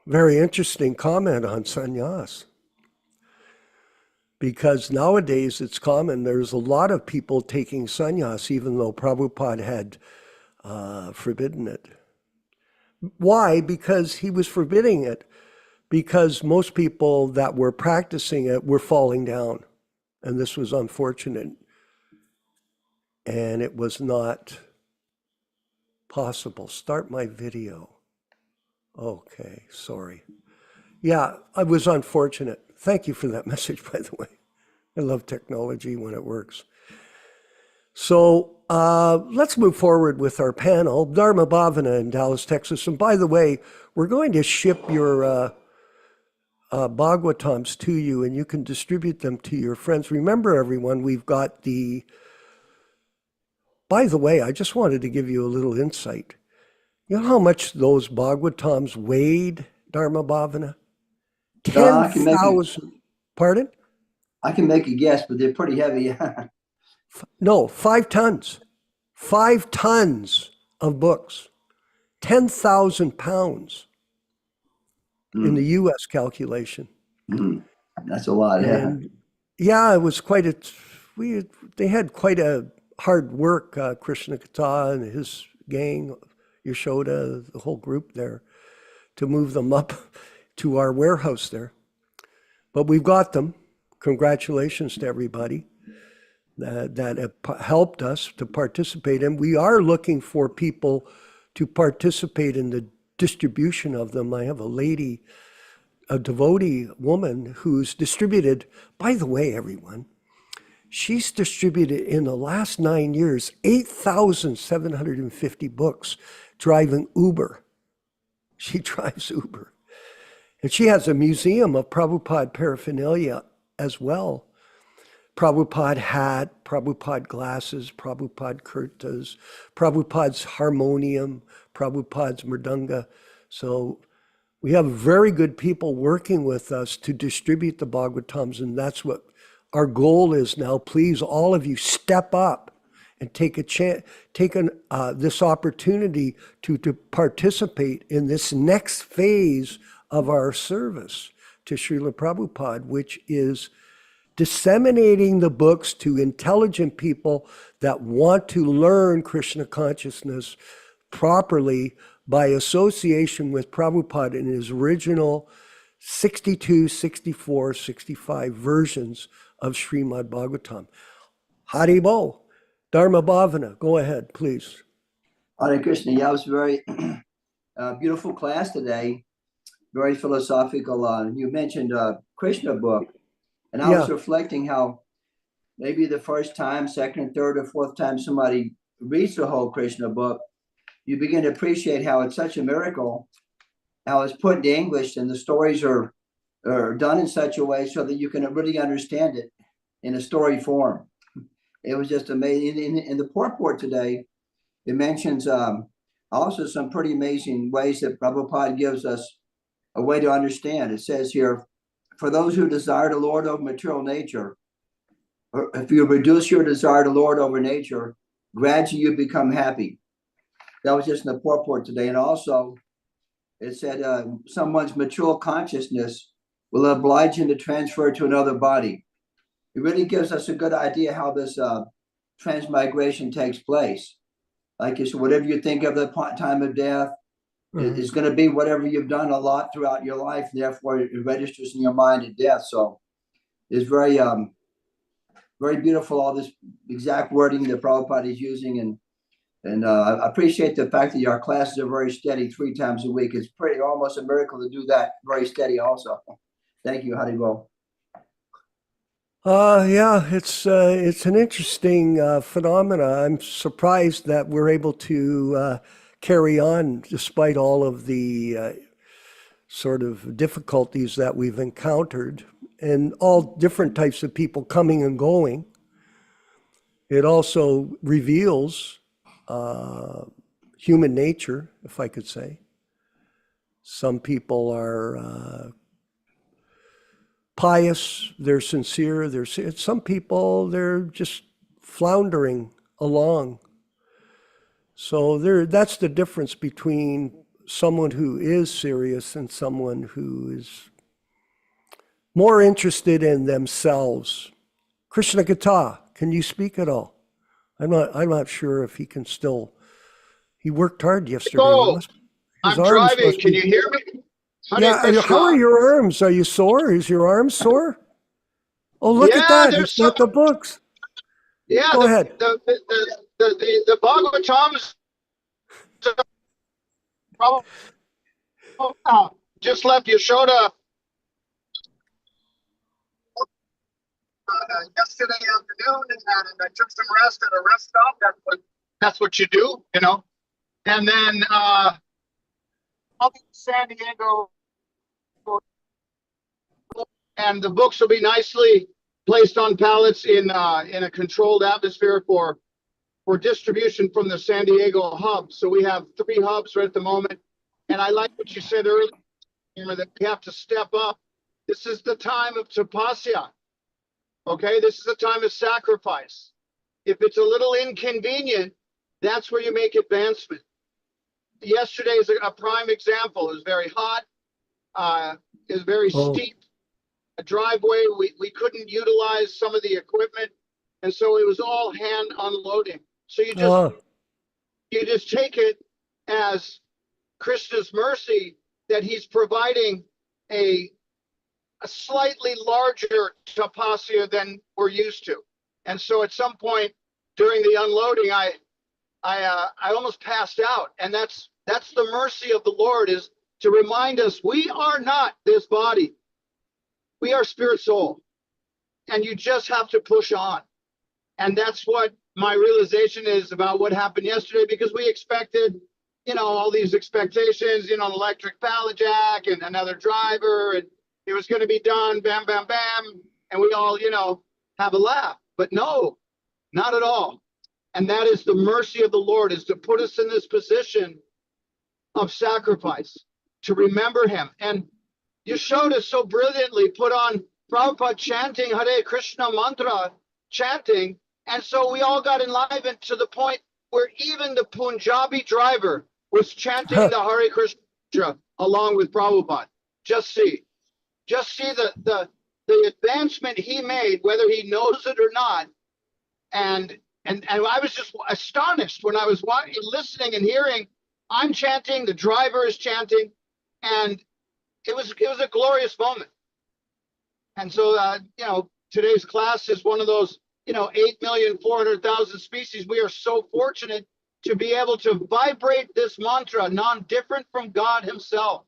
Speaker 3: Very interesting comment on sannyas. Because nowadays it's common, there's a lot of people taking sannyas, even though Prabhupada had forbidden it. Why? Because he was forbidding it. Because most people that were practicing it were falling down. And this was unfortunate. And it was not possible. Start my video. Okay, sorry. Yeah, it was unfortunate. Thank you for that message, by the way. I love technology when it works. So let's move forward with our panel. Dharma Bhavana in Dallas, Texas. And by the way, we're going to ship your Bhagavatams to you, and you can distribute them to your friends. Remember, everyone, we've got the... By the way, I just wanted to give you a little insight. You know how much those Bhagavatams weighed, Dharma Bhavana? 10,000. Pardon?
Speaker 5: I can make a guess, but they're pretty heavy.
Speaker 3: No, 5 tons. 5 tons of books. 10,000 pounds in the U.S. calculation.
Speaker 5: That's a lot,
Speaker 3: and yeah, it was quite a... They had quite a hard work, Krishna Kata and his gang, Yashoda, the whole group there, to move them up to our warehouse there. But we've got them. Congratulations to everybody that have helped us to participate in. We are looking for people to participate in the distribution of them. I have a lady, a devotee woman who's distributed, by the way, everyone, she's distributed in the last 9 years, 8,750 books driving Uber. She drives Uber. And she has a museum of Prabhupada paraphernalia as well. Prabhupada hat, Prabhupada glasses, Prabhupada kurtas, Prabhupada's harmonium, Prabhupada's mridanga. So we have very good people working with us to distribute the Bhagavatams, and that's what our goal is now. Please, all of you, step up and take a chance, this opportunity to participate in this next phase of our service to Srila Prabhupada, which is disseminating the books to intelligent people that want to learn Krishna consciousness properly by association with Prabhupada in his original 62, 64, 65 versions of Srimad Bhagavatam. Haribo, Dharma Bhavana, go ahead, please.
Speaker 5: Hare Krishna. Yeah, it was a very beautiful class today. Very philosophical. You mentioned Krishna book, and I was reflecting how maybe the first time, second, third, or fourth time somebody reads the whole Krishna book, you begin to appreciate how it's such a miracle, how it's put into English, and the stories are done in such a way so that you can really understand it in a story form. It was just amazing. In the purport today, it mentions also some pretty amazing ways that Prabhupada gives us a way to understand. It says here, for those who desire to lord over material nature, or if you reduce your desire to lord over nature, gradually you become happy. That was just in the purport today. And also, it said someone's material consciousness will oblige him to transfer to another body. It really gives us a good idea how this transmigration takes place. Like you said, whatever you think of the time of death is going to be whatever you've done a lot throughout your life. Therefore, it registers in your mind at death. So it's very, very beautiful, all this exact wording that Prabhupada is using. And I appreciate the fact that your classes are very steady 3 times a week. It's pretty almost a miracle to do that very steady also. Thank you, Haribo.
Speaker 3: Yeah, it's an interesting phenomena. I'm surprised that we're able to carry on despite all of the sort of difficulties that we've encountered, and all different types of people coming and going. It also reveals human nature, if I could say. Some people are pious, they're sincere, some people, they're just floundering along. So that's the difference between someone who is serious and someone who is more interested in themselves. Krishna Gita, can you speak at all? I'm not sure if he can still. He worked hard yesterday.
Speaker 6: Oh, I'm driving. Can you hear me?
Speaker 3: Yeah. How are your arms? Are you sore? Is your arm sore? Oh, look at that! He's got the books.
Speaker 6: Yeah.
Speaker 3: Go ahead.
Speaker 6: The Bhagavatams just left Yashoda yesterday afternoon, and I took some rest at a rest stop. That's what you do, you know. And then I'll be in San Diego, and the books will be nicely placed on pallets in a controlled atmosphere for distribution from the San Diego hub. So we have 3 hubs right at the moment. And I like what you said earlier, that we have to step up. This is the time of tapasya. Okay, this is the time of sacrifice. If it's a little inconvenient, that's where you make advancement. Yesterday is a prime example. It was very hot. It was very steep. A driveway, we couldn't utilize some of the equipment, and so it was all hand unloading. So you just take it as Krishna's mercy that he's providing a slightly larger tapasya than we're used to. And so at some point during the unloading, I almost passed out. And that's the mercy of the Lord, is to remind us we are not this body. We are spirit soul. And you just have to push on. And that's what my realization is about what happened yesterday, because we expected all these expectations, an electric pallet jack and another driver, and it was going to be done, bam, bam, bam. And we all, have a laugh. But no, not at all. And that is the mercy of the Lord, is to put us in this position of sacrifice, to remember him. And you showed us so brilliantly, put on Prabhupada chanting Hare Krishna mantra, chanting. And so we all got enlivened to the point where even the Punjabi driver was chanting the Hare Krishna mantra along with Prabhupada. Just see the advancement he made, whether he knows it or not. And I was just astonished when I was listening and hearing, I'm chanting, the driver is chanting, and it was a glorious moment. And so, today's class is one of those, 8,400,000 species. We are so fortunate to be able to vibrate this mantra, non-different from God himself.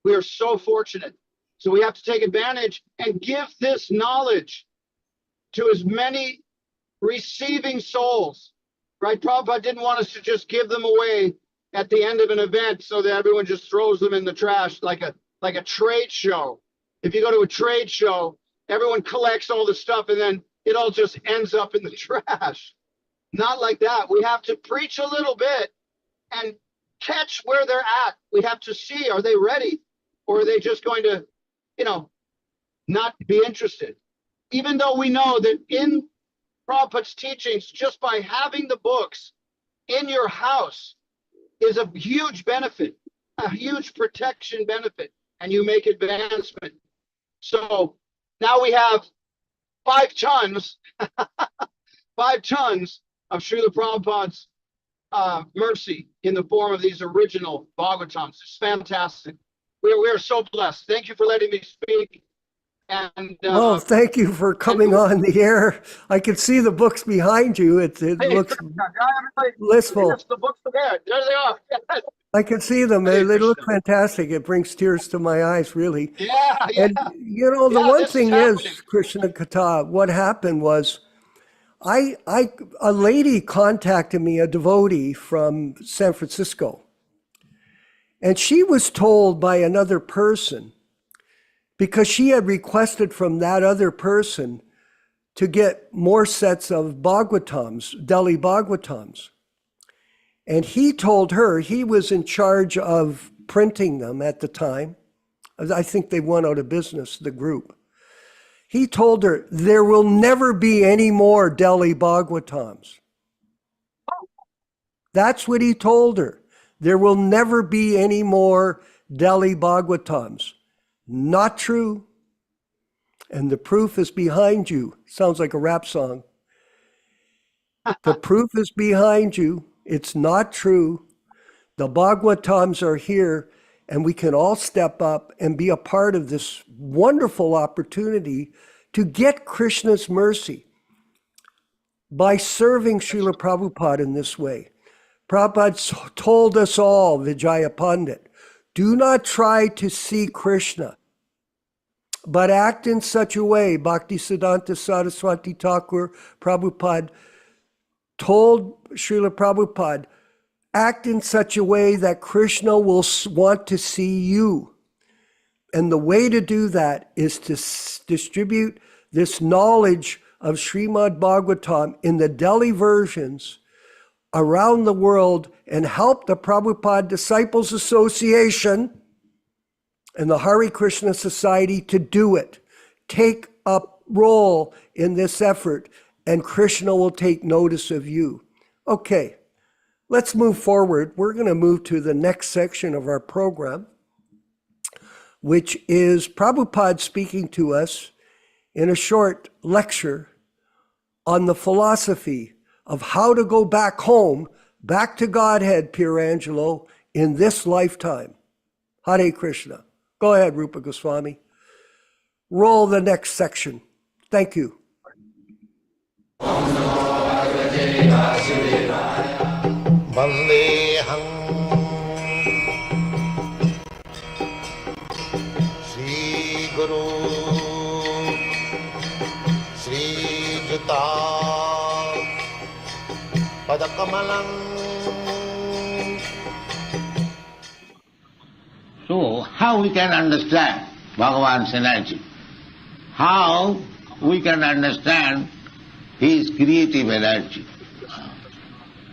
Speaker 6: We are so fortunate. So we have to take advantage and give this knowledge to as many receiving souls, right? Prabhupada didn't want us to just give them away at the end of an event so that everyone just throws them in the trash like a trade show. If you go to a trade show, everyone collects all the stuff and then it all just ends up in the trash. Not like that. We have to preach a little bit and catch where they're at. We have to see, are they ready? Or are they just going to, not be interested? Even though we know that in Prabhupada's teachings, just by having the books in your house is a huge benefit, a huge protection benefit, and you make advancement. So now we have 5 tons, 5 tons of Srila Prabhupada's mercy in the form of these original Bhagavatams. It's fantastic. We are so blessed. Thank you for letting me speak. And
Speaker 3: thank you for coming on the air. I can see the books behind you. It looks blissful.
Speaker 6: The books are there. There they are.
Speaker 3: I can see them. They look fantastic. It brings tears to my eyes, really.
Speaker 6: Yeah.
Speaker 3: And the one thing is, Krishna Kata, what happened was, a lady contacted me, a devotee from San Francisco, and she was told by another person, because she had requested from that other person to get more sets of Bhagavatams, Delhi Bhagavatams. And he told her, he was in charge of printing them at the time. I think they went out of business, the group. He told her, there will never be any more Delhi Bhagavatams. That's what he told her. There will never be any more Delhi Bhagavatams. Not true. And the proof is behind you. Sounds like a rap song. The proof is behind you. It's not true. The Bhagavatams are here, and we can all step up and be a part of this wonderful opportunity to get Krishna's mercy by serving Srila Prabhupada in this way. Prabhupada told us all, Vijaya Pandit, do not try to see Krishna, but act in such a way. Bhaktisiddhanta Saraswati Thakur Prabhupada told Srila Prabhupada, act in such a way that Krishna will want to see you. And the way to do that is to distribute this knowledge of Srimad Bhagavatam in the Delhi versions around the world and help the Prabhupada Disciples Association and the Hare Krishna Society to do it. Take a role in this effort, and Krishna will take notice of you. Okay, let's move forward. We're going to move to the next section of our program, which is Prabhupada speaking to us in a short lecture on the philosophy of how to go back home, back to Godhead, Pierangelo, in this lifetime. Hare Krishna. Go ahead, Rupa Goswami. Roll the next section. Thank you.
Speaker 2: Vandeham Shri Guru Shri Juta Padakamalam how we can understand Bhagavan's energy? How we can understand his creative energy?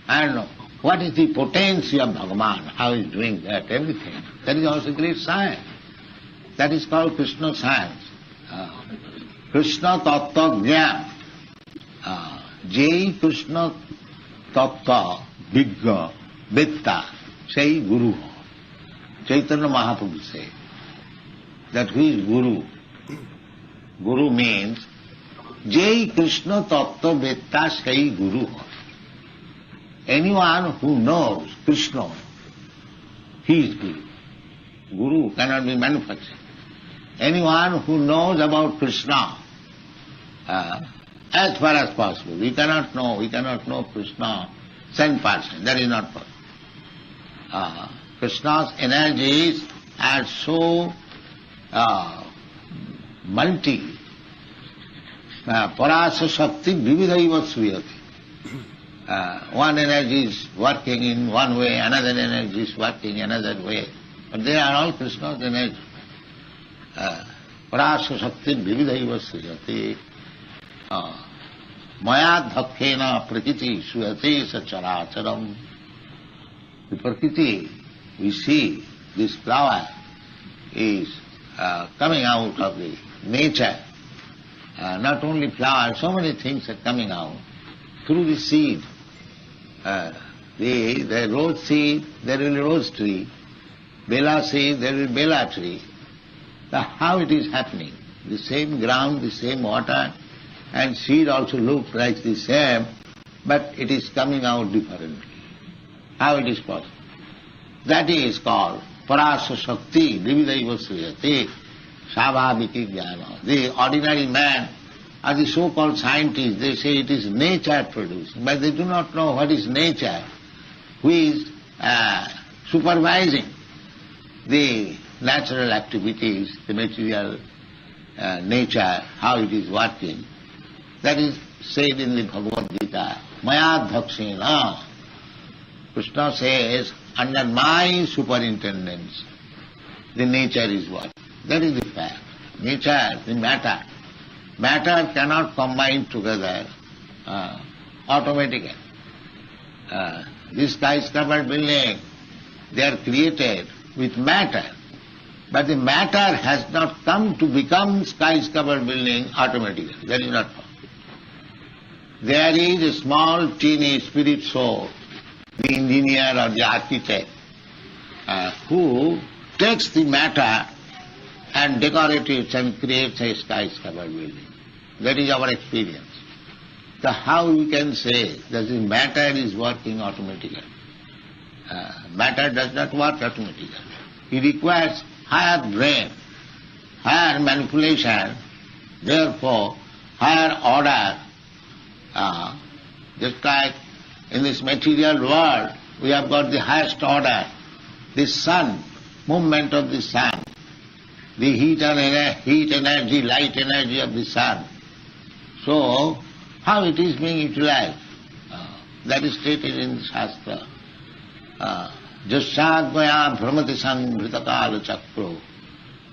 Speaker 2: And what is the potency of Bhagavan? How he is doing that, everything. That is also great science. That is called Krishna science. Krishna Tattva Jnana. Jai Krishna Tattva Vigga Vitta Say Guru. Chaitanya Mahaprabhu said that who is Guru? Guru means Jai Krishna Tattva Vitta Say Guru. Anyone who knows Krishna, he is Guru. Guru cannot be manufactured. Anyone who knows about Krishna, as far as possible, we cannot know Krishna 10%, that is not possible. Krishna's energies are so multi, parasa shakti vividhaiva sriyati. One energy is working in one way, another energy is working another way. But they are all Krishna's energy. Parasa shakti vividhaiva sriyati. Maya dhakkena prakriti suyate sacharacharam. The prakriti, we see this flower is coming out of the nature. Not only flower, so many things are coming out through the seed. The rose seed, there will be rose tree. Bela seed, there will be bela tree. So how it is happening? The same ground, the same water, and seed also looks like the same, but it is coming out differently. How it is possible? That is called parasa shakti vividhaiva sriyate svabhaviki jnana. The ordinary man or the so-called scientists, they say it is nature producing, but they do not know what is nature, who is supervising the natural activities, the material nature, how it is working. That is said in the Bhagavad Gita, Maya Dhakshena. Krishna says, under my superintendence, the nature is working. That is the fact. Nature, the matter. Matter cannot combine together automatically. These skyscraper buildings, they are created with matter. But the matter has not come to become skyscraper building automatically. That is not possible. There is a small, teeny spirit soul, the engineer or the architect, who takes the matter and decorates it and creates a skyscraper building. That is our experience. So how we can say that the matter is working automatically? Matter does not work automatically. It requires higher brain, higher manipulation, therefore higher order. Just like in this material world, we have got the highest order, the sun, movement of the sun, the heat energy, light energy of the sun. So, how it is being utilized? That is stated in the Shastra. Jasyadvaya brahmati sanghritakala chakro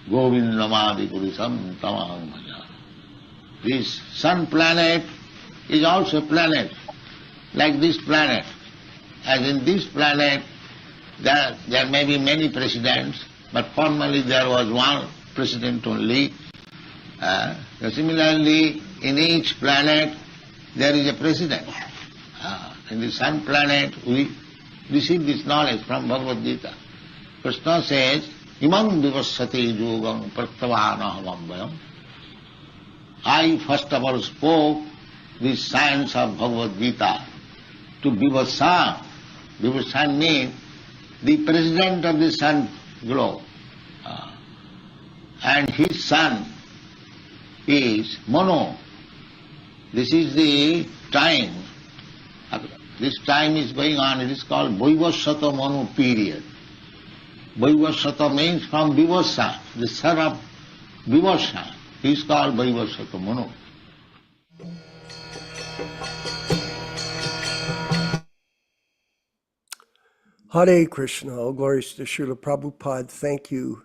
Speaker 2: govindamadi purisam tamam bhaja. This sun planet is also a planet, like this planet. As in this planet, there may be many presidents, but formally there was one president only. Similarly, in each planet there is a president. In the sun planet we receive this knowledge from Bhagavad Gita. Krishna says, Imam vivassati yogam prattavanahamambayam. I first of all spoke the science of Bhagavad Gita to Vivassa. Vivassa means the president of the sun globe. And his son is Mano. This is the time. This time is going on. It is called Vaivasvata Manu period. Vaivasvata means from Vivassa, the son of Vivassa. He is called Vaivasvata Manu.
Speaker 3: Hare Krishna, all glories to Srila Prabhupada. Thank you,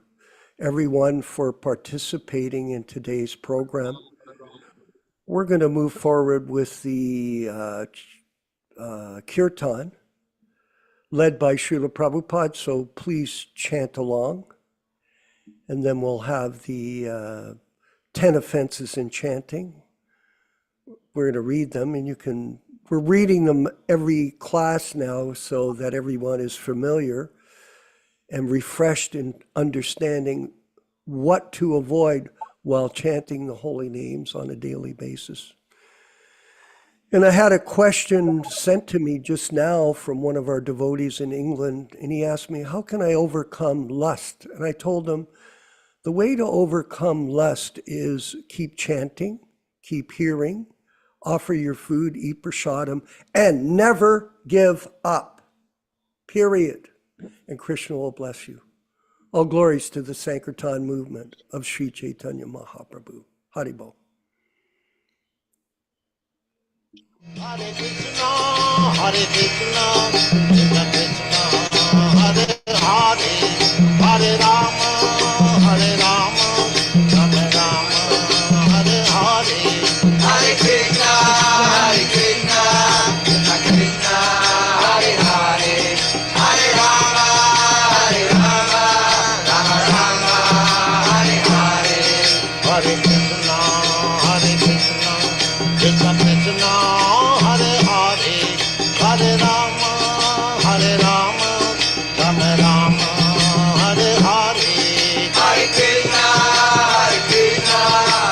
Speaker 3: everyone for participating in today's program. We're going to move forward with the kirtan led by Srila Prabhupada, so please chant along. And then we'll have the 10 offenses in chanting. We're going to read them, and we're reading them every class now so that everyone is familiar and refreshed in understanding what to avoid while chanting the holy names on a daily basis. And I had a question sent to me just now from one of our devotees in England, and he asked me, how can I overcome lust? And I told him, the way to overcome lust is keep chanting, keep hearing, offer your food, eat prasadam, and never give up, period. And Krishna will bless you. All glories to the Sankirtan movement of Sri Chaitanya Mahaprabhu. Haribol.
Speaker 2: Hare Krishna, Hare Krishna, Krishna Krishna, Hare Hare, Hare Rama, Hare Rama, Rama Rama, Hare Hare. Hare Krishna, Krishna Krishna, Hare Hare, Hare Rama, Rama Rama, Hare Hare. Hare Krishna, Krishna Krishna, Hare Hare, Hare Rama, Rama Rama, Hare Hare. Hare Krishna,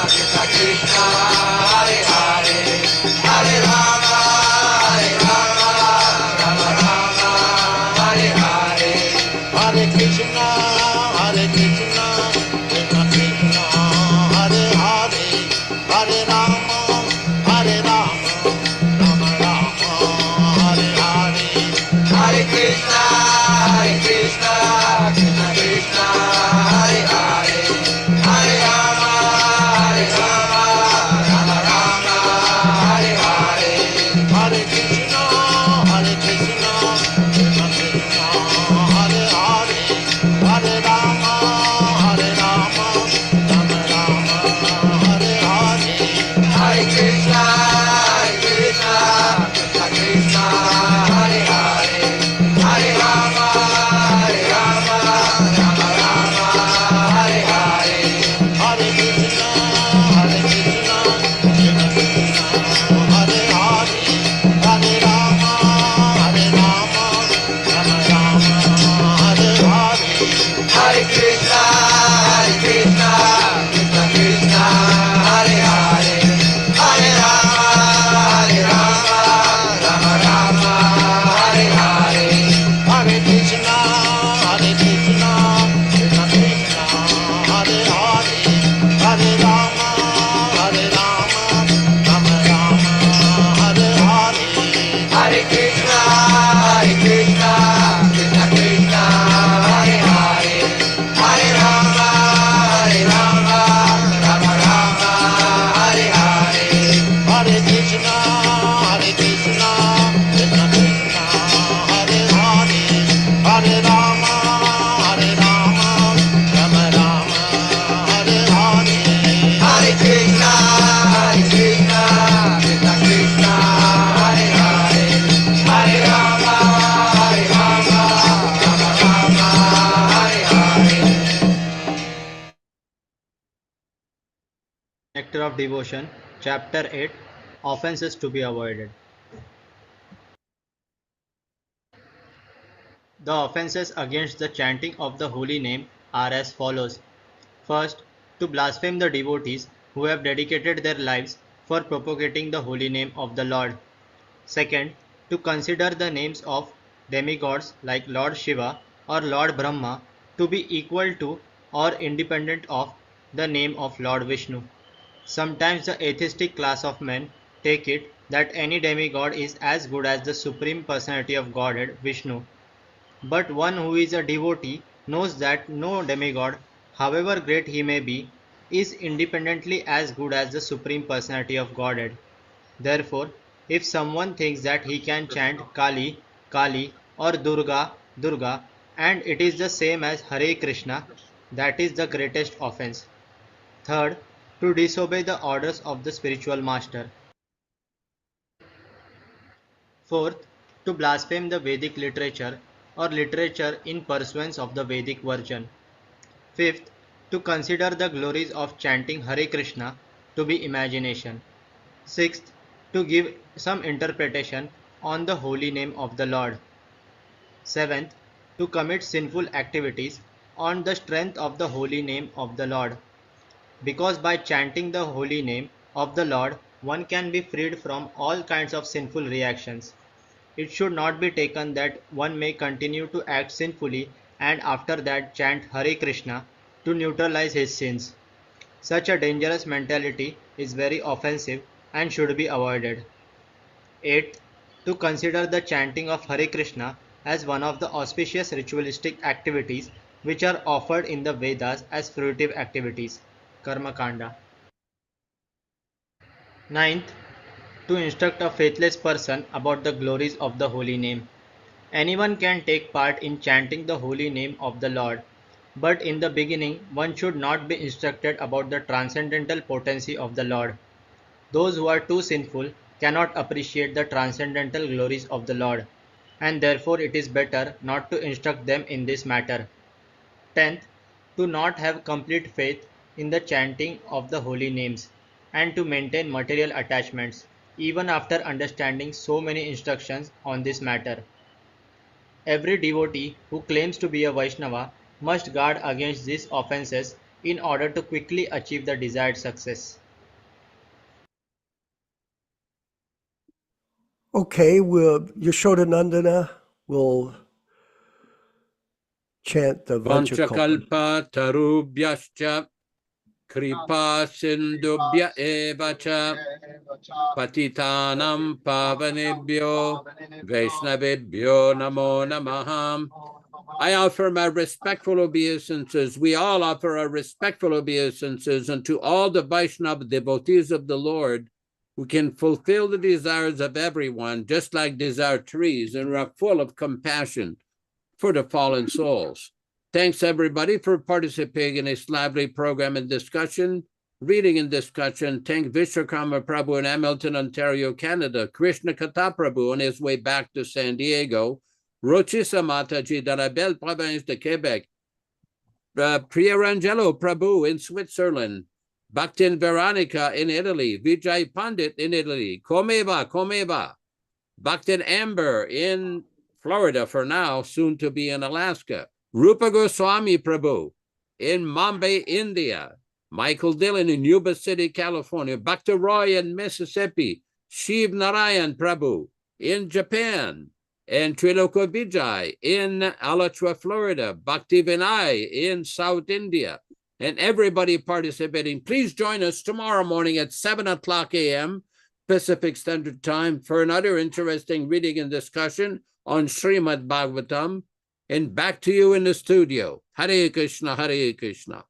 Speaker 2: Krishna Krishna, Hare Hare, Hare Rama, Rama Rama, Hare Hare. Hare Krishna, Krishna Krishna, Hare Hare, Hare Rama, Rama Rama, Hare Hare. Hare Krishna, Krishna Krishna, Hare Hare, Hare Rama, Rama Rama, Hare Hare. Hare Krishna, Krishna Krishna, Hare Hare, Hare Rama, Rama Rama, Hare Hare. Hare Krishna, Krishna Krishna, Hare Hare, Hare Rama, Rama Rama, Hare Hare. Hare Krishna, Krishna Krishna, Hare Hare, Hare Rama, Rama Rama, Hare Hare. Hare Krishna, Krishna Krishna, Hare Hare, Hare Rama, Rama Rama, Hare Hare. Hare Krishna, Krishna Krishna, Hare Hare, Hare Rama, Rama Rama, Hare Hare. Hare Krishna, Krishna Krishna, Hare Hare, Hare Rama, Rama Rama, Hare Hare. Hare Krishna, Krishna Krishna, Hare Hare, Hare Rama, Rama Rama, Hare Hare. Hare Krishna, Krishna Krishna, Hare Hare, Hare Rama, Rama Rama, Hare Hare.
Speaker 7: Nectar of Devotion, Chapter 8, Offenses to be Avoided. The offenses against the chanting of the holy name are as follows. First, to blaspheme the devotees who have dedicated their lives for propagating the holy name of the Lord. Second, to consider the names of demigods like Lord Shiva or Lord Brahma to be equal to or independent of the name of Lord Vishnu. Sometimes the atheistic class of men take it that any demigod is as good as the Supreme Personality of Godhead, Vishnu. But one who is a devotee knows that no demigod, however great he may be, is independently as good as the Supreme Personality of Godhead. Therefore, if someone thinks that he can chant Kali, Kali or Durga, Durga, and it is the same as Hare Krishna, that is the greatest offense. Third, to disobey the orders of the spiritual master. Fourth, to blaspheme the Vedic literature or literature in pursuance of the Vedic version. Fifth, to consider the glories of chanting Hare Krishna to be imagination. Sixth, to give some interpretation on the holy name of the Lord. Seventh, to commit sinful activities on the strength of the holy name of the Lord. Because by chanting the holy name of the Lord, one can be freed from all kinds of sinful reactions. It should not be taken that one may continue to act sinfully and after that chant Hare Krishna to neutralize his sins. Such a dangerous mentality is very offensive and should be avoided. 8. To consider the chanting of Hare Krishna as one of the auspicious ritualistic activities which are offered in the Vedas as fruitive activities. Karma Kanda. 9th. To instruct a faithless person about the glories of the holy name. Anyone can take part in chanting the holy name of the Lord, but in the beginning one should not be instructed about the transcendental potency of the Lord. Those who are too sinful cannot appreciate the transcendental glories of the Lord, and therefore it is better not to instruct them in this matter. 10th. To not have complete faith in the chanting of the holy names, and to maintain material attachments, even after understanding so many instructions on this matter. Every devotee who claims to be a Vaishnava must guard against these offenses in order to quickly achieve the desired success.
Speaker 3: Okay, Yashodanandana will chant the Vajrakalpa.
Speaker 4: Vanchakalpa tarubhyascha kripa sindubhya evacha patitanam pavanebhyo vaishnavebhyo namo namaham. I offer my respectful obeisances. We all offer our respectful obeisances unto all the Vaishnava devotees of the Lord who can fulfill the desires of everyone, just like desire trees, and are full of compassion for the fallen souls. Thanks, everybody, for participating in this lively program and discussion, reading and discussion. Thank Vishwakarma Prabhu in Hamilton, Ontario, Canada, Krishna Kata Prabhu on his way back to San Diego, Rochisa Mataji de la Belle Province de Quebec, Priyarangelo Prabhu in Switzerland, Bhaktin Veronica in Italy, Vijay Pandit in Italy, Komeva, Bhaktin Amber in Florida for now, soon to be in Alaska, Rupa Goswami Prabhu in Mumbai, India, Michael Dillon in Yuba City, California, Bhakti Roy in Mississippi, Shiv Narayan Prabhu in Japan, and Triloka Vijay in Alachua, Florida, Bhakti Vinay in South India, and everybody participating. Please join us tomorrow morning at 7 o'clock a.m. Pacific Standard Time for another interesting reading and discussion on Srimad Bhagavatam. And back to you in the studio. Hare Krishna, Hare Krishna.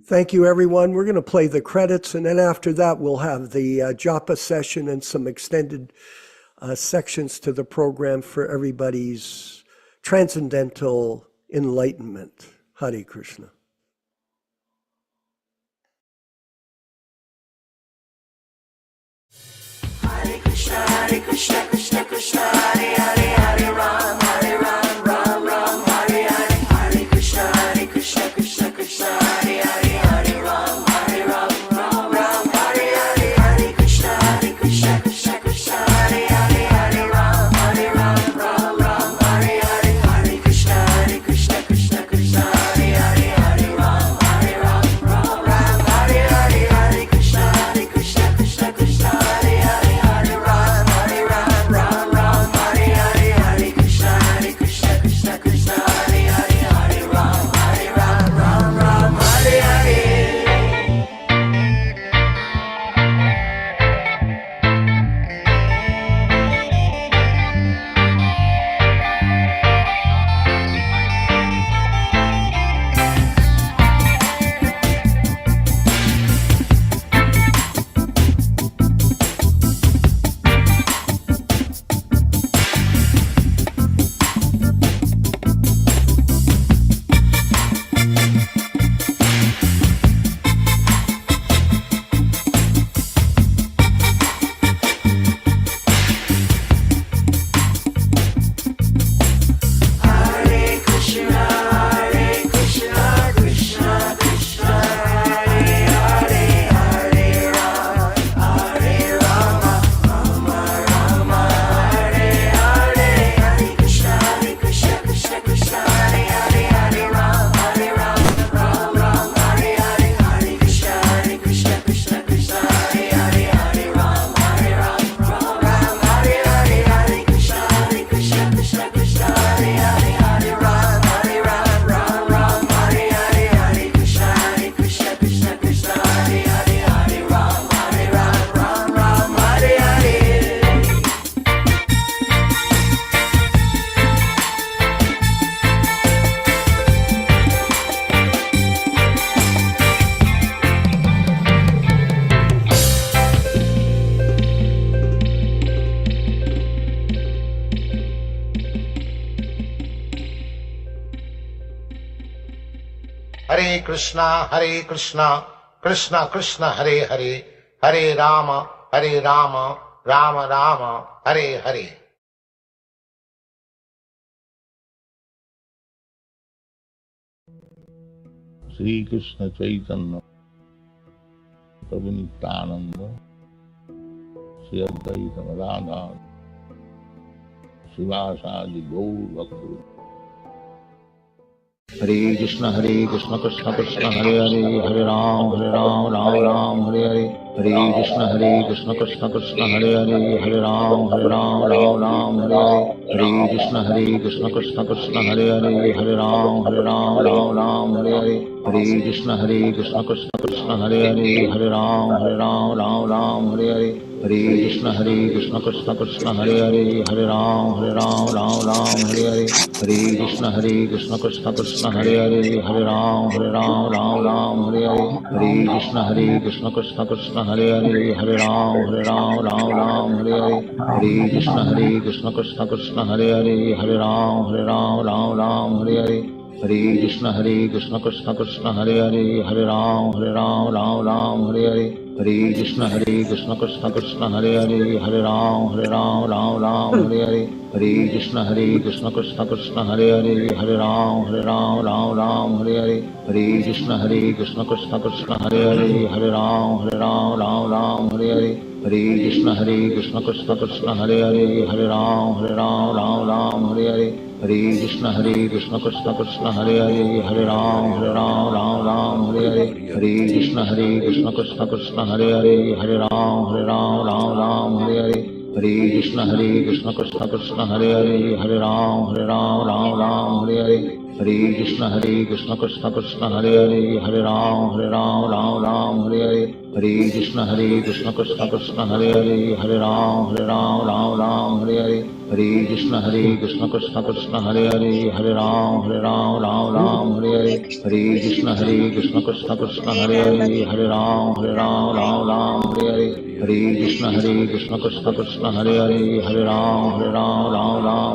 Speaker 3: Thank you, everyone. We're going to play the credits, and then after that, we'll have the japa session and some extended sections to the program for everybody's transcendental enlightenment. Hare Krishna.
Speaker 8: Hare Krishna, Krishna Krishna, Hare Hare, Hare Ram, Ram Ram, Hare Hare. Hare Krishna, Krishna Krishna, Hare Hare, Hare Ram, Ram Hare Hare. Hare Krishna, Krishna Krishna, Hare Hare, Hare Ram, Ram Hare Hare. Hare Krishna, Krishna Krishna, Hare Hare, Hare Ram, Ram Hare Hare. Hare Krishna, Krishna Krishna, Hare Hare, Hare Ram, Ram Hare
Speaker 2: Hare Krishna, Krishna Krishna, Hare Hare, Hare Rama, Rama Rama, Hare Hare.
Speaker 1: Sri Krishna Chaitanya Prabhu Nityananda Sri Advaita Radha Srivasadi Gaur Bhakti. Hare Krishna Krishna Krishna Hare Hare, Hare Ram Ram Ram Hare Hare. Hare Krishna Krishna Krishna Hare Hare, Hare Ram Ram Hare Hare. Hare Krishna Krishna Krishna Hare Hare, Hare Ram Ram Hare Hare. Hare Krishna Krishna Krishna Hare Hare, Hare Ram Ram Hare Hare. Hare Krishna Krishna Krishna Hare Hare, Hare Ram Ram Hare Hare. Hare Krishna Krishna Krishna Hare Hare, Hare Ram Ram Hare Hare. Hare Krishna Krishna Krishna Hare Hare, Hare Ram Hare Hare. Hare Krishna Krishna Krishna Hare Hare, Hare Ram Hare Hare. Hare Krishna Krishna Krishna Hare Hare, Hare Ram Hare Hare. Hare Krishna Krishna Krishna Hare Hare, Hare Ram Hare Hare. Hare Krishna Krishna Krishna Hare Hare, Hare Ram Hare Hare. Hare Krishna Krishna Krishna Hare Hare, Hare Ram Hare Hare. Hare Krishna Krishna Krishna Hare Hare, Hare Ram Hare Hare. Hare Krishna Krishna Krishna Hare Hare, Hare Ram Hare Hare. Hare Krishna Krishna Krishna Hare Hare, Hare Ram Hare Hare. Hare Krishna Krishna Krishna Hare Hare, Hare Ram Hare Hare. Hare Krishna Krishna Krishna Hare Hare, Hare Ram Hare Hare. Hare Krishna Krishna Krishna Hare Hare, Hare Ram Hare Hare. Hare Krishna Krishna Krishna Hare Hare, Hare Ram Hare Hare. Hare Krishna Krishna Krishna Hare Hare, Hare Ram Hare Hare. Hare Krishna Krishna Krishna Hare Hare, Hare Ram Hare Hare. Hare Krishna Krishna Krishna Hare Hare, Hare Ram Hare Hare. Hare Krishna Krishna Krishna Hare Hare, Hare Ram Hare Hare. Hare Krishna Krishna Krishna Hare Hare, Hare Ram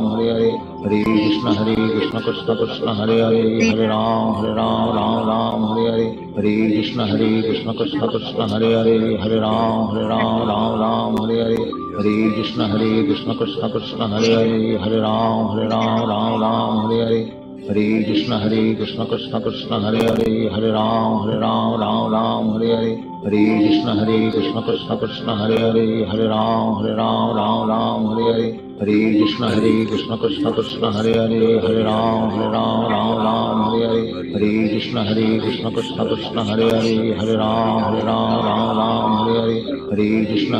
Speaker 1: Hare Hare. Hare Krishna Krishna Krishna Hare Hare, Hare Ram Hare Hare. Hare Krishna Krishna Krishna Hare Hare, Hare Ram Hare Hare. Hare Krishna Krishna Krishna Hare Hare, Hare Ram Hare Hare. Hare Krishna Krishna Krishna Hare Hare, Hare Ram Hare Hare. Hare Krishna Krishna Krishna Hare Hare, Hare Ram Hare Hare. Hare Krishna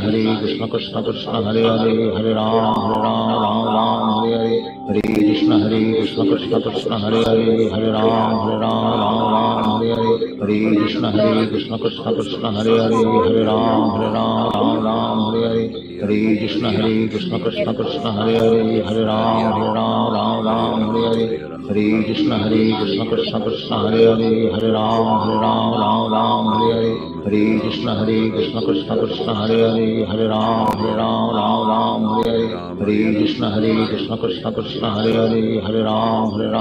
Speaker 1: Krishna Krishna Hare Hare, Hare Ram Hare Hare. Hare Krishna Krishna Krishna Hare Hare, Hare Ram Hare Hare. Hare Krishna Krishna Krishna Hare Hare, Hare Ram Hare Hare. Hare Krishna Krishna Krishna Hare Hare, Hare Ram Hare Hare. Hare Krishna Krishna Krishna Hare Hare, Hare Ram Hare Hare. Hare Krishna Krishna Krishna Hare Hare, Hare Ram Hare Hare. Hare Krishna Krishna Krishna Hare Hare, Hare Ram Hare Hare. Hare Krishna Krishna Krishna Hare Hare, Hare Ram Hare Hare. Hare Krishna Krishna Krishna Hare Hare, Hare Ram Hare Hare.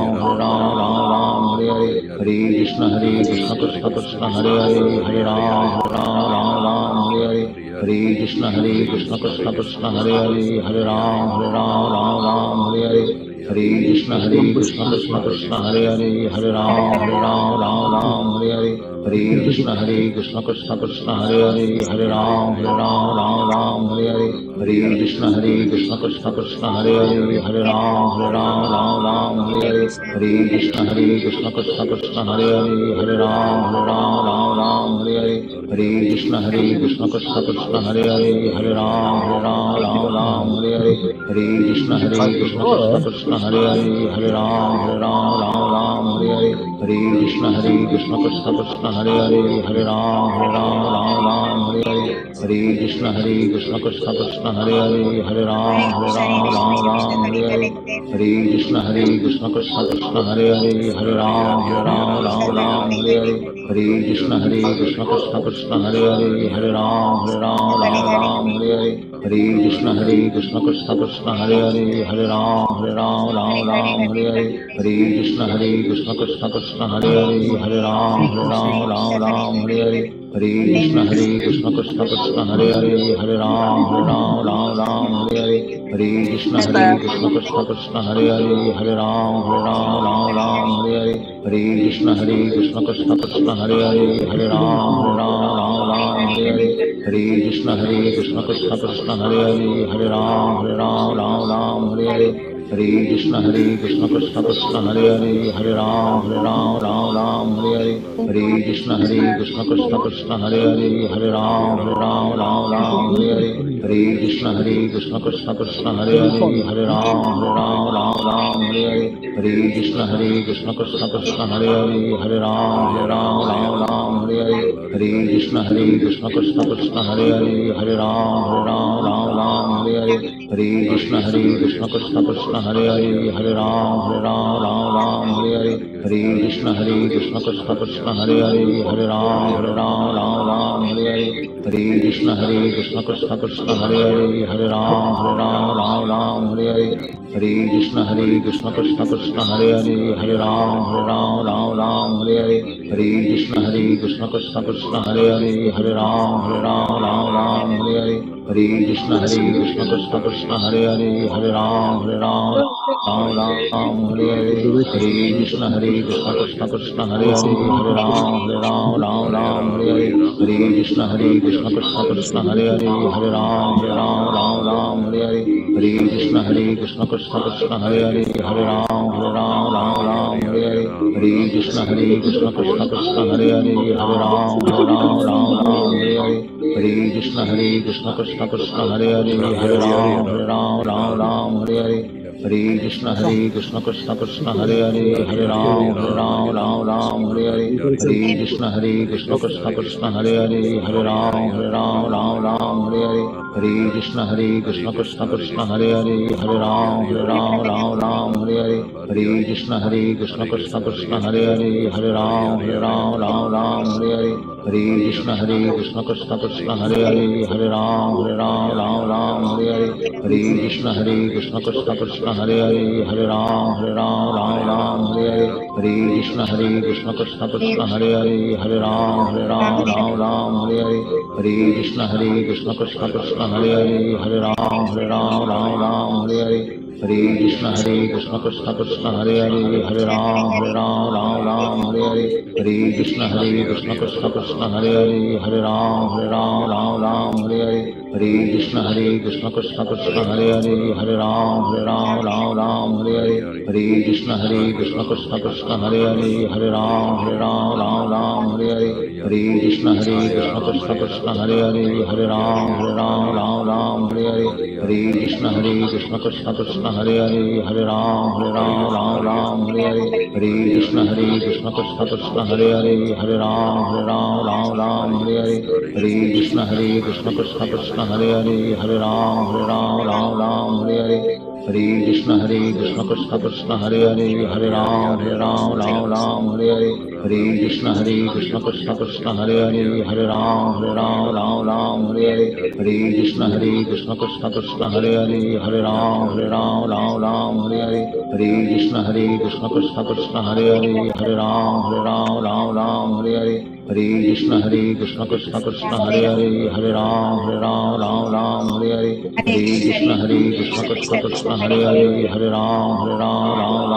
Speaker 1: Hare Krishna Krishna Krishna Hare Hare, Hare Ram Hare Hare. Hare Krishna Krishna Krishna Hare Hare, Hare Ram Hare Hare. Hare Krishna Krishna Krishna Hare Hare, Hare Ram Hare Hare. Hare Krishna Krishna Krishna Hare Hare, Hare Ram Hare Hare. Hare Krishna Krishna Krishna Hare Hare, Hare Ram Hare Hare. Hare Krishna Krishna Krishna Hare Hare, Hare Ram Hare Hare. Hare Krishna Krishna Krishna Hare Hare, Hare Ram Hare Hare. Hare Krishna Krishna Krishna Hare Hare, Hare Ram Hare Hare. Hare Krishna Krishna Krishna Hare Hare, Hare Ram Hare Hare. Hare Krishna Krishna Krishna Hare Hare, Hare Ram Hare Hare. Hare Krishna Krishna Krishna Hare Hare Hare Ram Ram Ram Hare Hare Hare Krishna Krishna Krishna Hare Hare Hare Ram Ram Hare Hare Hare Krishna Krishna Krishna Hare Hare Hare Ram Ram Hare Hare Hare Krishna Krishna Krishna Hare Hare Hare Ram Ram Hare Hare Hare Krishna Krishna Krishna Hare Hare Hare Ram Ram Hare Hare Hare Krishna Krishna Krishna Hare Hare Hare Ram Ram Hare Hare Hare Krishna Krishna Krishna Hare Hare Hare Ram Ram Hare Hare Hare Krishna Krishna Krishna Hare Hare Hare Ram Ram Hare Hare Hare Krishna Krishna Krishna Hare Hare Hare Ram Ram Hare Hare Hare Krishna Krishna Krishna Hare Hare Hare Ram Ram Hare Hare Hare Krishna Krishna Krishna Hare Hare Hare Ram Ram Hare Hare Hare Krishna Krishna Krishna Hare Hare Hare Ram Ram Hare Hare Hare Krishna Krishna Krishna Hare Hare Hare Ram Ram Hare Hare Hare Krishna Krishna Krishna Hare Hare Hare Ram Hare Hare Hare Krishna Krishna Krishna Hare Hare Hare Ram Hare Hare Hare Krishna Krishna Krishna Hare Hare Hare Ram Hare Hare Hare Krishna Krishna Krishna Hare Hare Hare Ram Hare Hare Hare Krishna Krishna Krishna Hare Hare Hare Ram Hare Hare Hare Krishna Krishna Krishna Hare Hare Hare Ram Hare Hare Hare Hare Krishna Krishna Krishna Hare Hare Hare Ram Hare Hare Hare Krishna Krishna Krishna Hare Hare Hare Ram Hare Hare Hare Krishna Krishna Krishna Hare Hare Hare Ram Hare Hare Hare Krishna Krishna Krishna Hare Hare Hare Ram Hare Hare Hare Krishna Krishna Krishna Hare Hare Hare Ram Hare Hare Hare Krishna Krishna Krishna Hare Hare Hare Ram Hare Hare Hare Krishna Krishna Krishna Hare Hare Hare Ram Hare Hare Hare Krishna Krishna Krishna Hare Hare Hare Ram Hare Hare Hare Krishna Krishna Krishna Hare Hare Hare Ram Hare Hare Hare Krishna Krishna Krishna Hare Hare Hare Ram Hare Hare Hare Krishna Krishna Krishna Hare Hare Hare Ram Hare Hare Hare Krishna Krishna Krishna Hare Hare Hare Ram Hare Hare Hare Krishna Krishna Krishna Hare Hare Hare Ram Hare Hare Hare Krishna Krishna Krishna Hare Hare Hare Ram Hare Hare Hare Krishna Krishna Krishna Hare Hare Hare Ram Hare Hare Hare Krishna Krishna Krishna Hare Hare Hare Ram Hare Hare Hare Krishna Krishna Krishna Hare Hare Hare Ram Hare Hare Hare Krishna Krishna Krishna Hare Hare Hare Ram Hare Hare Hare Krishna Krishna Krishna Hare Hare Hare Ram Hare Hare Hare Krishna Krishna Krishna Hare Hare Hare Ram Hare Hare Hare Krishna Krishna Krishna Hare Hare Hare Ram Hare Hare Hare Krishna Krishna Krishna Hare Hare Hare Ram Hare Hare Hare Krishna Krishna Krishna Hare Hare Hare Ram Hare Hare Hare Krishna Krishna Krishna Hare Hare Hare Ram Hare Hare Hare Krishna Krishna Krishna Hare Hare Hare Ram Hare Hare Hare Krishna Krishna Krishna Hare Hare Hare Ram Hare Hare Hare Krishna Krishna Krishna Hare Hare Hare Ram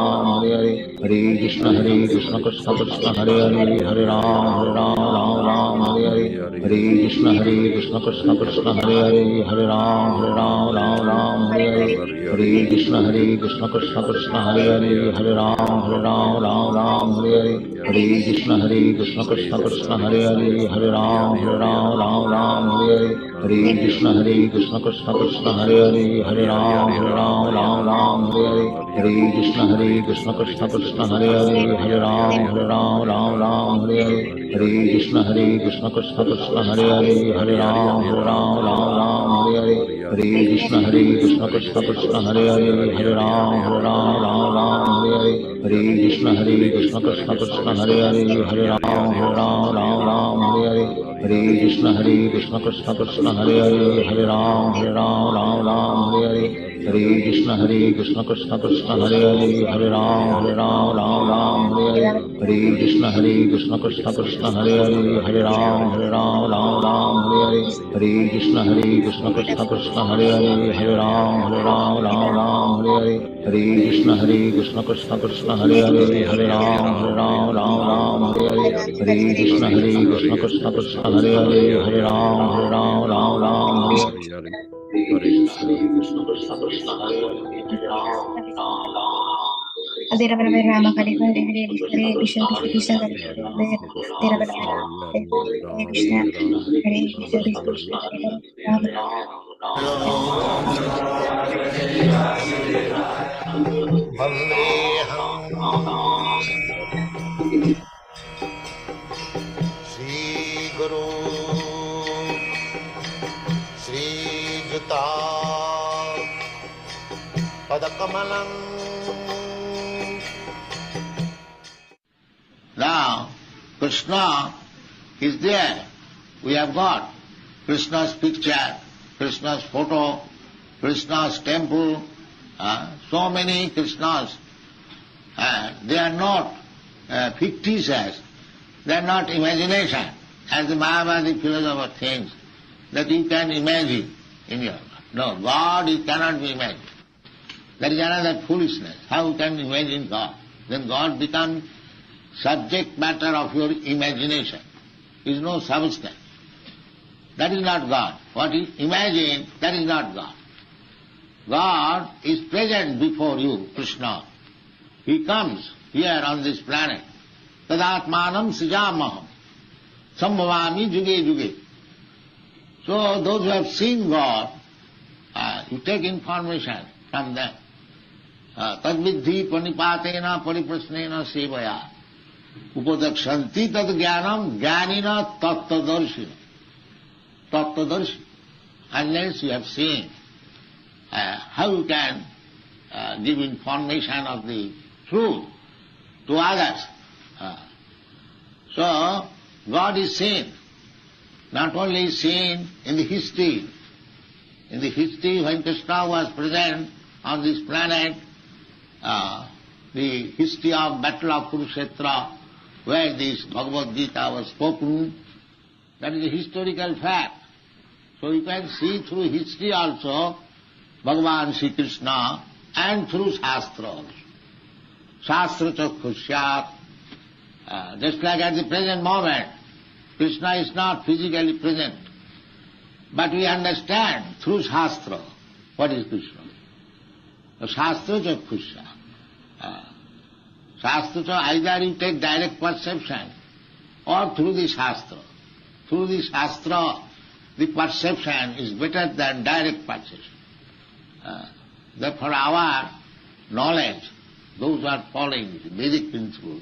Speaker 1: Hare Hare Hare Krishna Krishna Krishna Hare Hare Hare Ram Hare Hare Hare Krishna Krishna Krishna Hare Hare Hare Ram Hare Hare Hare Krishna Krishna Krishna Hare Hare Hare Ram Hare Hare Hare Krishna Krishna Krishna Hare Hare Hare Ram Hare Hare Hare Krishna Krishna Krishna Hare Hare Hare Ram Ram, Hare Hare, Hare Krishna Krishna Krishna, Hare Hare, Hare Ram, Ram Ram, Hare Hare, Hare Krishna Krishna Krishna, Hare Hare, Hare Ram, Ram Hare Hare, Hare Krishna Krishna Krishna, Hare Hare, Hare Ram, Ram Hare Hare, Hare Krishna Krishna Krishna, Hare Hare, Hare Ram, Ram Hare Hare, Hare Krishna Krishna Krishna, Hare Hare, Hare Ram, Ram Hare Hare, Hare Krishna Krishna Krishna, Hare Hare, Hare Ram, Ram Hare Hare, Hare Krishna Krishna Krishna, Hare Hare, Hare Ram, Ram Hare Hare, Hare Krishna Krishna Krishna, Hare Hare, Hare Ram, Ram Hare Hare, Hare Krishna Krishna Krishna, Hare Hare, Hare Ram, Ram Hare Hare, Hare Krishna Krishna Krishna, Hare Hare, Hare Ram, Ram Hare Hare, Hare Krishna Krishna Krishna, Hare Hare, Hare Ram,
Speaker 9: Adera bara bara Rama Hare Hare Hare Hare Krishna Krishna Krishna Hare Hare Adera bara bara Hare Krishna Hare Krishna Krishna Hare Hare Rama
Speaker 2: Shri Guru Shri Juta Padakamalam. Now, Krishna is there. We have got Krishna's picture, Krishna's photo, Krishna's temple, so many Krishnas. They are not fictitious, they are not imagination, as the Mayavadi philosopher thinks, that you can imagine in your mind. No, God cannot be imagined. That is another foolishness. How can you imagine God? Then God becomes subject matter of your imagination. There is no substance. That is not God. What you imagine, that is not God. God is present before you, Krishna. He comes here on this planet. Tadatmanam srijamaham sambhavami juge juge. So those who have seen God, you take information from them. Tadviddhi panipatena pariprasnena sevaya upadakshanti tad jnanam jnanina tattadarshina. Tattadarshi. Unless you have seen, how you can give information of the truth to others. So, God is seen. Not only seen in the history. In the history when Krishna was present on this planet, the history of Battle of Kurukshetra, where this Bhagavad Gita was spoken, that is a historical fact. So you can see through history also Bhagavan Sri Krishna and through Shastra also. Shastra chakshusyat. Just like at the present moment, Krishna is not physically present. But we understand through Shastra what is Krishna. The Shastra chakshusyat. Shastra, either you take direct perception or through the Shastra. Through the Shastra, the perception is better than direct perception. Therefore our knowledge, those who are following the Vedic principle,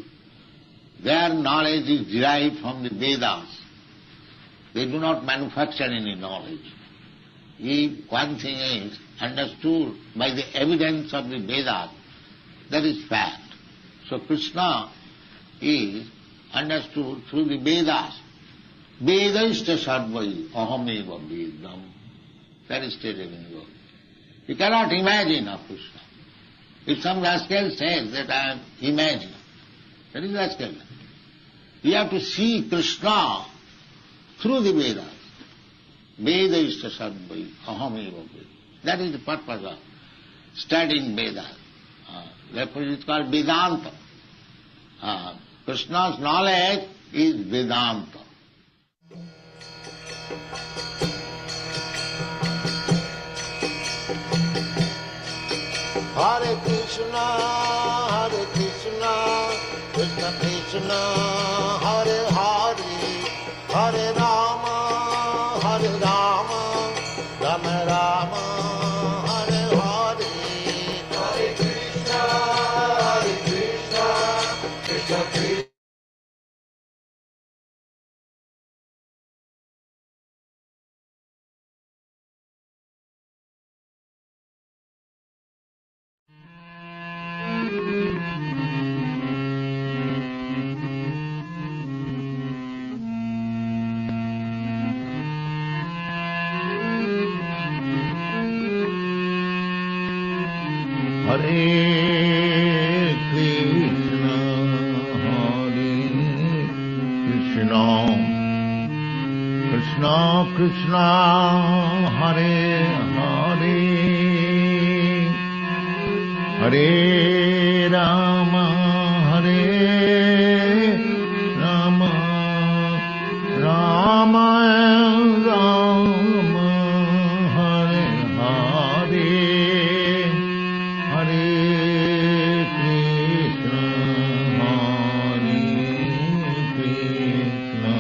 Speaker 2: their knowledge is derived from the Vedas. They do not manufacture any knowledge. If one thing is understood by the evidence of the Vedas, that is fact. So Krishna is understood through the Vedas. Vedaishta sarvai ahameva vedam. That is stated in the Lord. You cannot imagine of Krishna. If some rascal says that I am imagining, that is rascal. You have to see Krishna through the Vedas. Vedaishta sarvai ahameva vedam. That is the purpose of studying Vedas. Therefore it is called Vedanta. Krishna's knowledge is Vedanta. Hare Krishna, Krishna Krishna, Hare Hare, Hare Rama, Rama Rama, Hare Hare.
Speaker 1: Hare Krishna, Hare Krishna, Krishna Krishna, Hare Hare, Hare Rama, Hare Rama, Rama Rama, Hare Hare, Hare Krishna, Hare Krishna,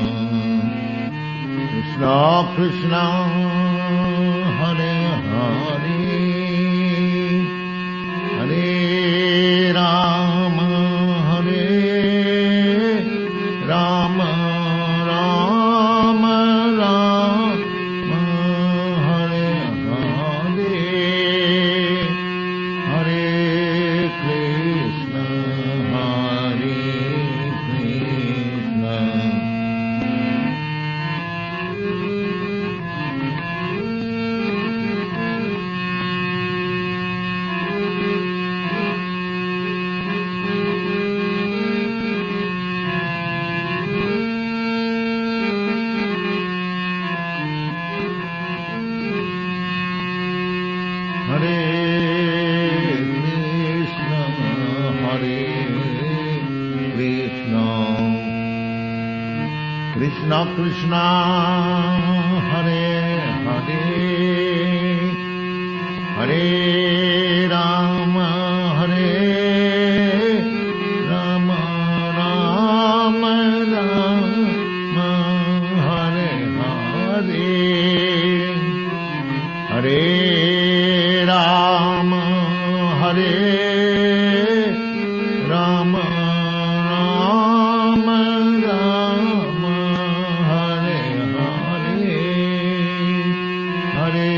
Speaker 1: Krishna Krishna, Hare Hare, Hare Rama, Hare Rama, Rama Rama, Hare Hare, Hare Krishna, Hare Krishna. Hare Krishna, Hare Krishna, Krishna Krishna, Hare Hare, Hare Rama, Hare Rama, Rama Rama, Hare Hare, Hare Rama, Hare Rama, Rama Rama, Hare Hare, Hare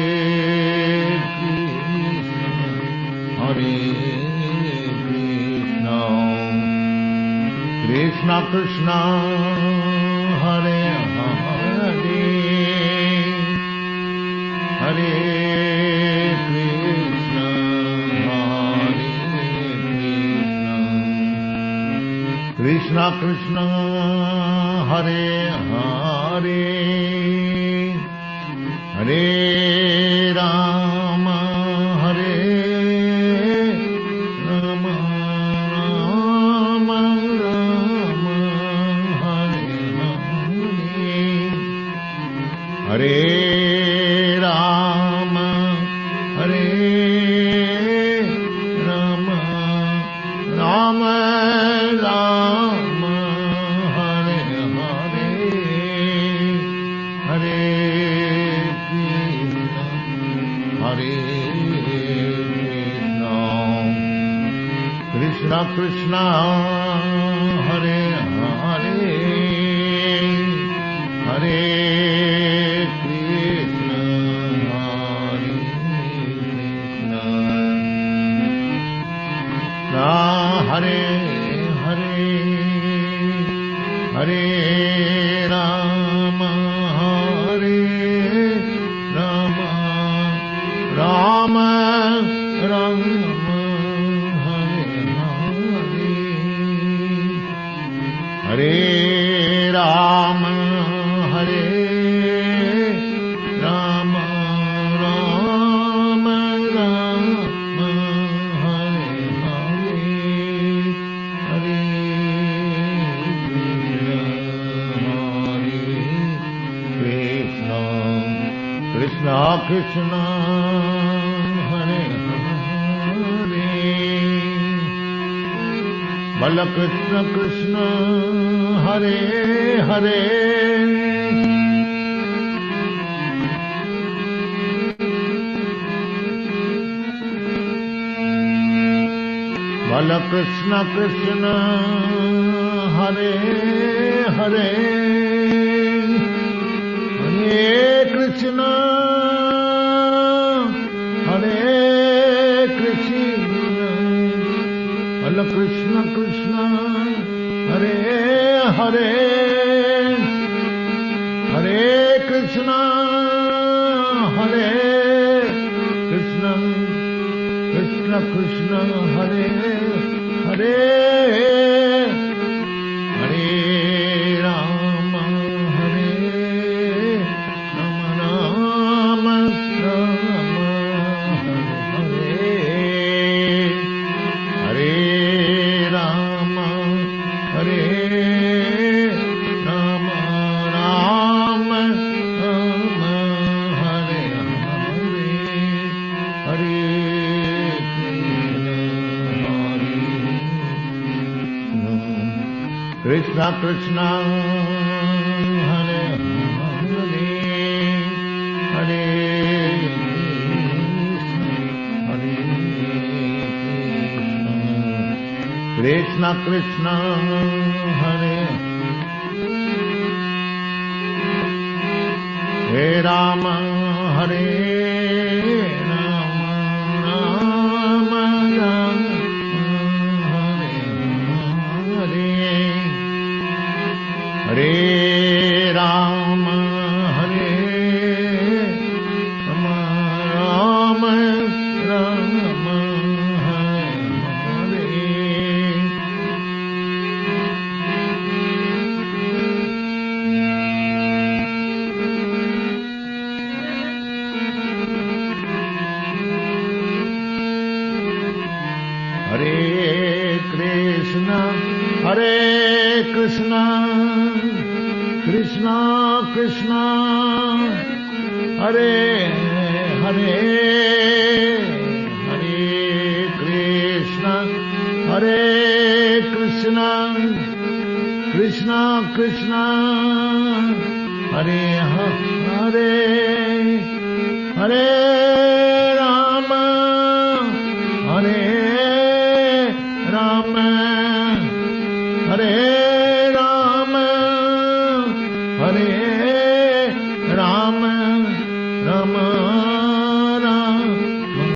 Speaker 1: Krishna, Hare Krishna, Krishna Krishna, Hare Hare, Hare Krishna, Hare Krishna, Krishna Krishna, Hare Hare, Hare Rama, Hare Rama, Rama Rama, Hare Hare, Hare Rama, Hare Rama, Rama Rama, Hare Hare, Hare Krishna, Hare Krishna, Krishna Krishna, Hare Hare, Hare Krishna, Hare Krishna, Hare Hare, Hare Rama, Hare Rama, Rama Rama, Hare Hare, Hare Rama, Hare Rama, Rama Rama, Hare Hare, Hare Krishna, Krishna Krishna, Hare Hare, Bala Krishna Krishna, Hare Hare, Bala Krishna Krishna, Hare Hare, Hare Krishna, Hare Krishna, Bala Krishna Krishna, Hare Hare, Hare Krishna, Hare Krishna, Krishna Krishna Hare Hare Hare Rama Hare Rama Rama Rama Hare Hare Rama Hare Rama Rama Rama Hare Hare Krishna Krishna Hare Hare Hare Krishna Krishna Hare Hare Rama Hare Rama Rama Rama Hare Hare Rama Hare Rama Rama Rama Hare Hare Krishna Krishna Krishna Hare Hare Hare Krishna Krishna Krishna Krishna Hare Hare Hare Rama Hare Rama Hare Rama Hare Rama Rama